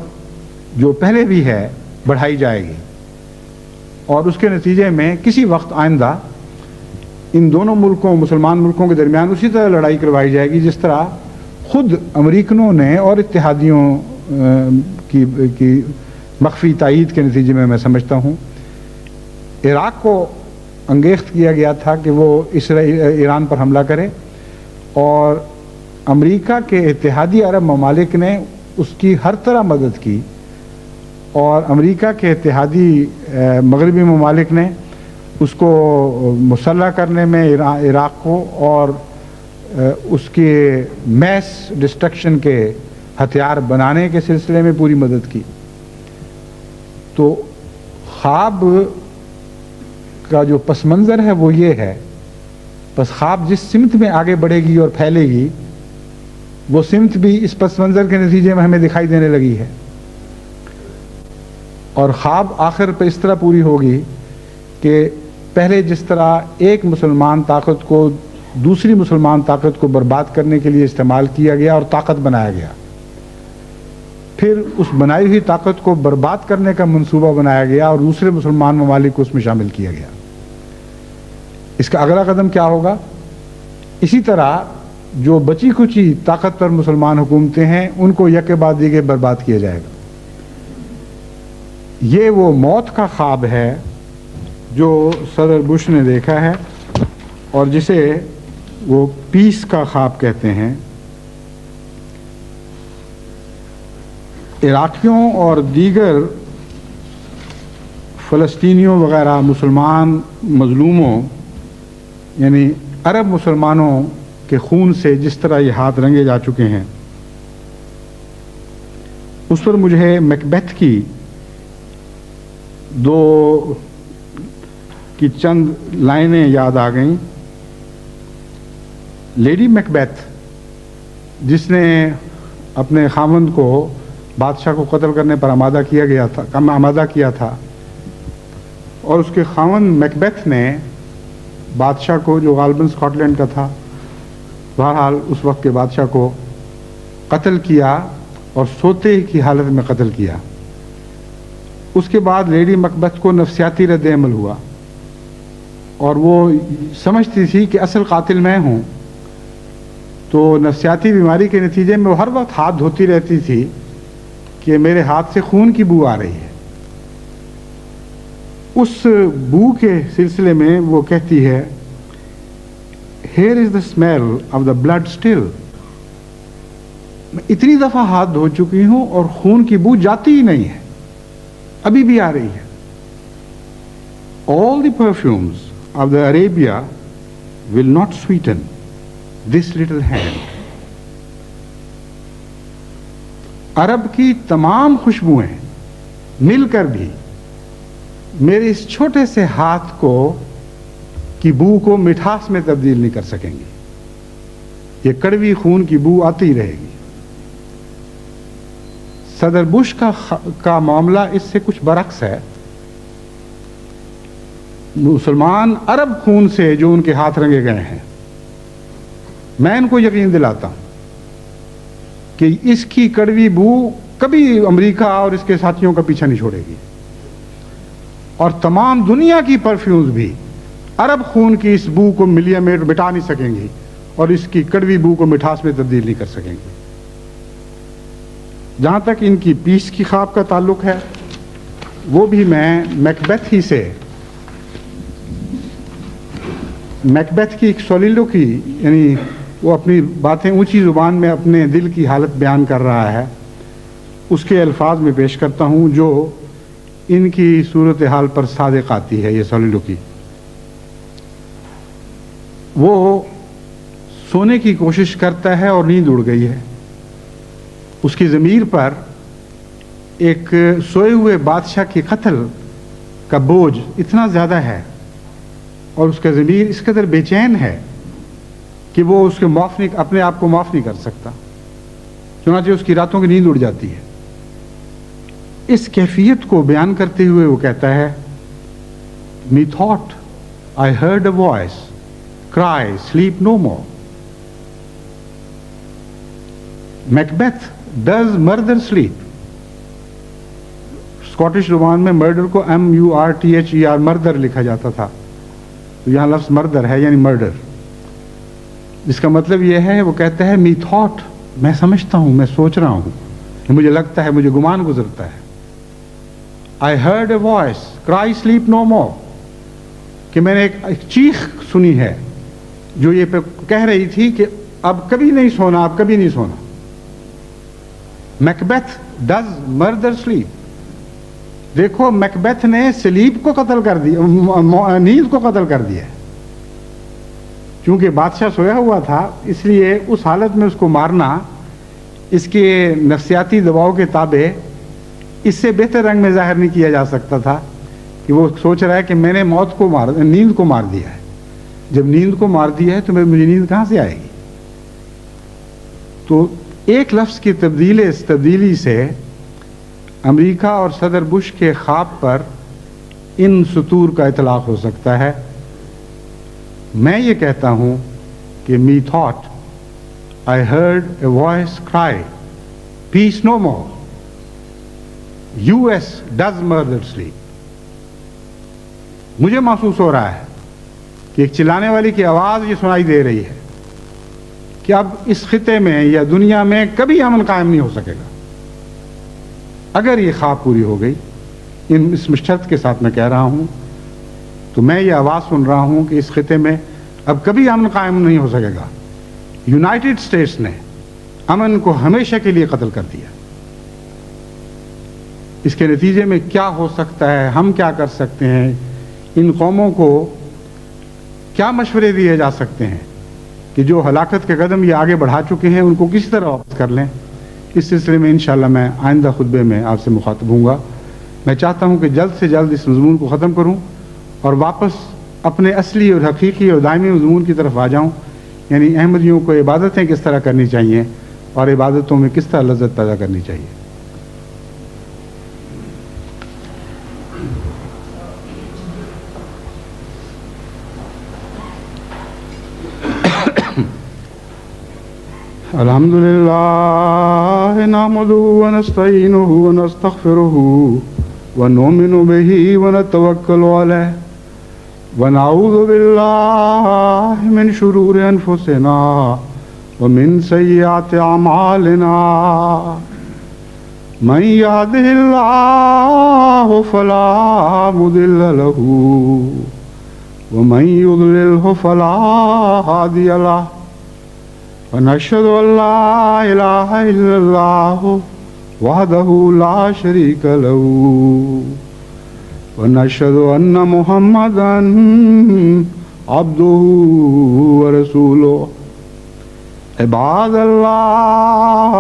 جو پہلے بھی ہے بڑھائی جائے گی اور اس کے نتیجے میں کسی وقت آئندہ ان دونوں ملکوں مسلمان ملکوں کے درمیان اسی طرح لڑائی کروائی جائے گی جس طرح خود امریکنوں نے اور اتحادیوں کی مخفی تائید کے نتیجے میں سمجھتا ہوں عراق کو انگیخت کیا گیا تھا کہ وہ ایران پر حملہ کرے اور امریکہ کے اتحادی عرب ممالک نے اس کی ہر طرح مدد کی اور امریکہ کے اتحادی مغربی ممالک نے اس کو مسلح کرنے میں عراق کو اور اس کے میس ڈسٹرکشن کے ہتھیار بنانے کے سلسلے میں پوری مدد کی. تو خواب کا جو پس منظر ہے وہ یہ ہے، بس خواب جس سمت میں آگے بڑھے گی اور پھیلے گی وہ سمت بھی اس پس منظر کے نتیجے میں ہمیں دکھائی دینے لگی ہے. اور خواب آخر پہ اس طرح پوری ہوگی کہ پہلے جس طرح ایک مسلمان طاقت کو دوسری مسلمان طاقت کو برباد کرنے کے لیے استعمال کیا گیا اور طاقت بنایا گیا، پھر اس بنائی ہوئی طاقت کو برباد کرنے کا منصوبہ بنایا گیا اور دوسرے مسلمان ممالک کو اس میں شامل کیا گیا. اس کا اگلا قدم کیا ہوگا؟ اسی طرح جو بچی کچی طاقتور مسلمان حکومتیں ہیں ان کو یک بعد دیگے برباد کیا جائے گا. یہ وہ موت کا خواب ہے جو صدر بش نے دیکھا ہے اور جسے وہ پیس کا خواب کہتے ہیں. عراقیوں اور دیگر فلسطینیوں وغیرہ مسلمان مظلوموں یعنی عرب مسلمانوں کے خون سے جس طرح یہ ہاتھ رنگے جا چکے ہیں، اس پر مجھے میکبیتھ کی چند لائنیں یاد آ گئیں. لیڈی میکبیتھ جس نے اپنے خاوند کو بادشاہ کو قتل کرنے پر آمادہ کیا تھا اور اس کے خاوند میکبیتھ نے بادشاہ کو، جو غالباً اسکاٹ لینڈ کا تھا، بہرحال اس وقت کے بادشاہ کو قتل کیا اور سوتے کی حالت میں قتل کیا. اس کے بعد لیڈی میکبیتھ کو نفسیاتی رد عمل ہوا اور وہ سمجھتی تھی کہ اصل قاتل میں ہوں، تو نفسیاتی بیماری کے نتیجے میں وہ ہر وقت ہاتھ دھوتی رہتی تھی کہ میرے ہاتھ سے خون کی بو آ رہی ہے. اس بو کے سلسلے میں وہ کہتی ہے Here is the smell of the blood still. میں اتنی دفعہ ہاتھ دھو چکی ہوں اور خون کی بو جاتی ہی نہیں ہے، ابھی بھی آ رہی ہے. All the perfumes of the Arabia will not sweeten this little hand. عرب کی تمام خوشبوئیں مل کر بھی میرے اس چھوٹے سے ہاتھ کی بو کو مٹھاس میں تبدیل نہیں کر سکیں گی. یہ کڑوی خون کی بو آتی رہے گی. صدر بش کا معاملہ اس سے کچھ برعکس ہے. مسلمان عرب خون سے جو ان کے ہاتھ رنگے گئے ہیں، میں ان کو یقین دلاتا ہوں کہ اس کی کڑوی بو کبھی امریکہ اور اس کے ساتھیوں کا پیچھا نہیں چھوڑے گی، اور تمام دنیا کی پرفیومز بھی عرب خون کی اس بو کو مٹا نہیں سکیں گی اور اس کی کڑوی بو کو مٹھاس میں تبدیل نہیں کر سکیں گی. جہاں تک ان کی پیس کی خواب کا تعلق ہے، وہ بھی میں میکبیتھ کی ایک سولیلوکی، یعنی وہ اپنی باتیں اونچی زبان میں اپنے دل کی حالت بیان کر رہا ہے، اس کے الفاظ میں پیش کرتا ہوں جو ان کی صورتحال پر صادق آتی ہے. یہ سولیلوکی، وہ سونے کی کوشش کرتا ہے اور نیند اڑ گئی ہے. اس کی ضمیر پر ایک سوئے ہوئے بادشاہ کے قتل کا بوجھ اتنا زیادہ ہے اور اس کا ضمیر اس قدر بے چین ہے کہ وہ اس کے اپنے آپ کو معاف نہیں کر سکتا. چنانچہ اس کی راتوں کی نیند اڑ جاتی ہے. اس کیفیت کو بیان کرتے ہوئے وہ کہتا ہے، Me thought I heard a voice cry, sleep no more. Macbeth does murder sleep. Scottish زبان میں مرڈر کو MURTHER مردر لکھا جاتا تھا، تو یہاں لفظ مردر ہے یعنی مرڈر، جس کا مطلب یہ ہے، وہ کہتا ہے می تھاٹ، میں سمجھتا ہوں، میں سوچ رہا ہوں، مجھے لگتا ہے، مجھے گمان گزرتا ہے. I heard a voice cry sleep no more، کہ میں نے ایک چیخ سنی ہے جو یہ کہہ رہی تھی کہ اب کبھی نہیں سونا، اب کبھی نہیں سونا. میکبیتھ ڈز مردر سلیپ. دیکھو میکبیتھ نے سلیپ کو قتل کر دیا، نیند کو قتل کر دیا. چونکہ بادشاہ سویا ہوا تھا، اس لیے اس حالت میں اس کو مارنا اس کے نفسیاتی دباؤ کے تابع اس سے بہتر رنگ میں ظاہر نہیں کیا جا سکتا تھا کہ وہ سوچ رہا ہے کہ میں نے نیند کو مار دیا ہے. جب نیند کو مار دیا ہے تو مجھے نیند کہاں سے آئے گی؟ تو ایک لفظ کی تبدیلی سے امریکہ اور صدر بش کے خواب پر ان سطور کا اطلاق ہو سکتا ہے. میں یہ کہتا ہوں کہ methought I heard a voice cry peace know more. US does murder sleep. مجھے محسوس ہو رہا ہے کہ ایک چلانے والی کی آواز یہ سنائی دے رہی ہے کہ اب اس خطے میں یا دنیا میں کبھی امن قائم نہیں ہو سکے گا. اگر یہ خواب پوری ہو گئی، اس شرط کے ساتھ میں کہہ رہا ہوں، تو میں یہ آواز سن رہا ہوں کہ اس خطے میں اب کبھی امن قائم نہیں ہو سکے گا. یونائٹڈ اسٹیٹس نے امن کو ہمیشہ کے لیے قتل کر دیا. اس کے نتیجے میں کیا ہو سکتا ہے، ہم کیا کر سکتے ہیں، ان قوموں کو کیا مشورے دیے جا سکتے ہیں کہ جو ہلاکت کے قدم یہ آگے بڑھا چکے ہیں ان کو کس طرح واپس کر لیں. اس سلسلے میں انشاءاللہ میں آئندہ خطبے میں آپ سے مخاطب ہوں گا. میں چاہتا ہوں کہ جلد سے جلد اس مضمون کو ختم کروں اور واپس اپنے اصلی اور حقیقی اور دائمی مضمون کی طرف آ جاؤں، یعنی احمدیوں کو عبادتیں کس طرح کرنی چاہیے اور عبادتوں میں کس طرح لذت پیدا کرنی چاہیے. الحمد لله نحمده ونستعينه ونستغفره ونؤمن به ونتوكل عليه ونعوذ بالله من شرور أنفسنا ومن سيئات أعمالنا. من يهده الله فلا مضل له ومن يضلله فلا هادي له. ونشهد أن لا إله إلا الله وحده لا شريك له ونشهد أن محمدا عبده ورسوله. عباد الله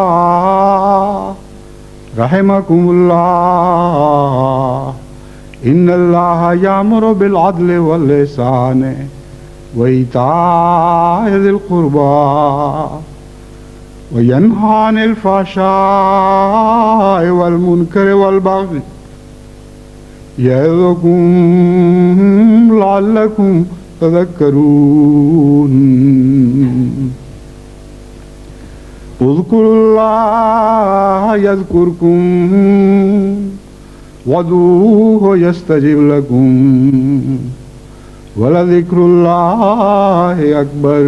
رحمكم الله إن الله يأمر بالعدل والإحسان وإيتاء ذي القربى وينهى عن الفحشاء والمنكر والبغي يعظكم لعلكم تذكرون. اذكروا الله يذكركم وادعوه يستجب لكم ولذكر الله أكبر.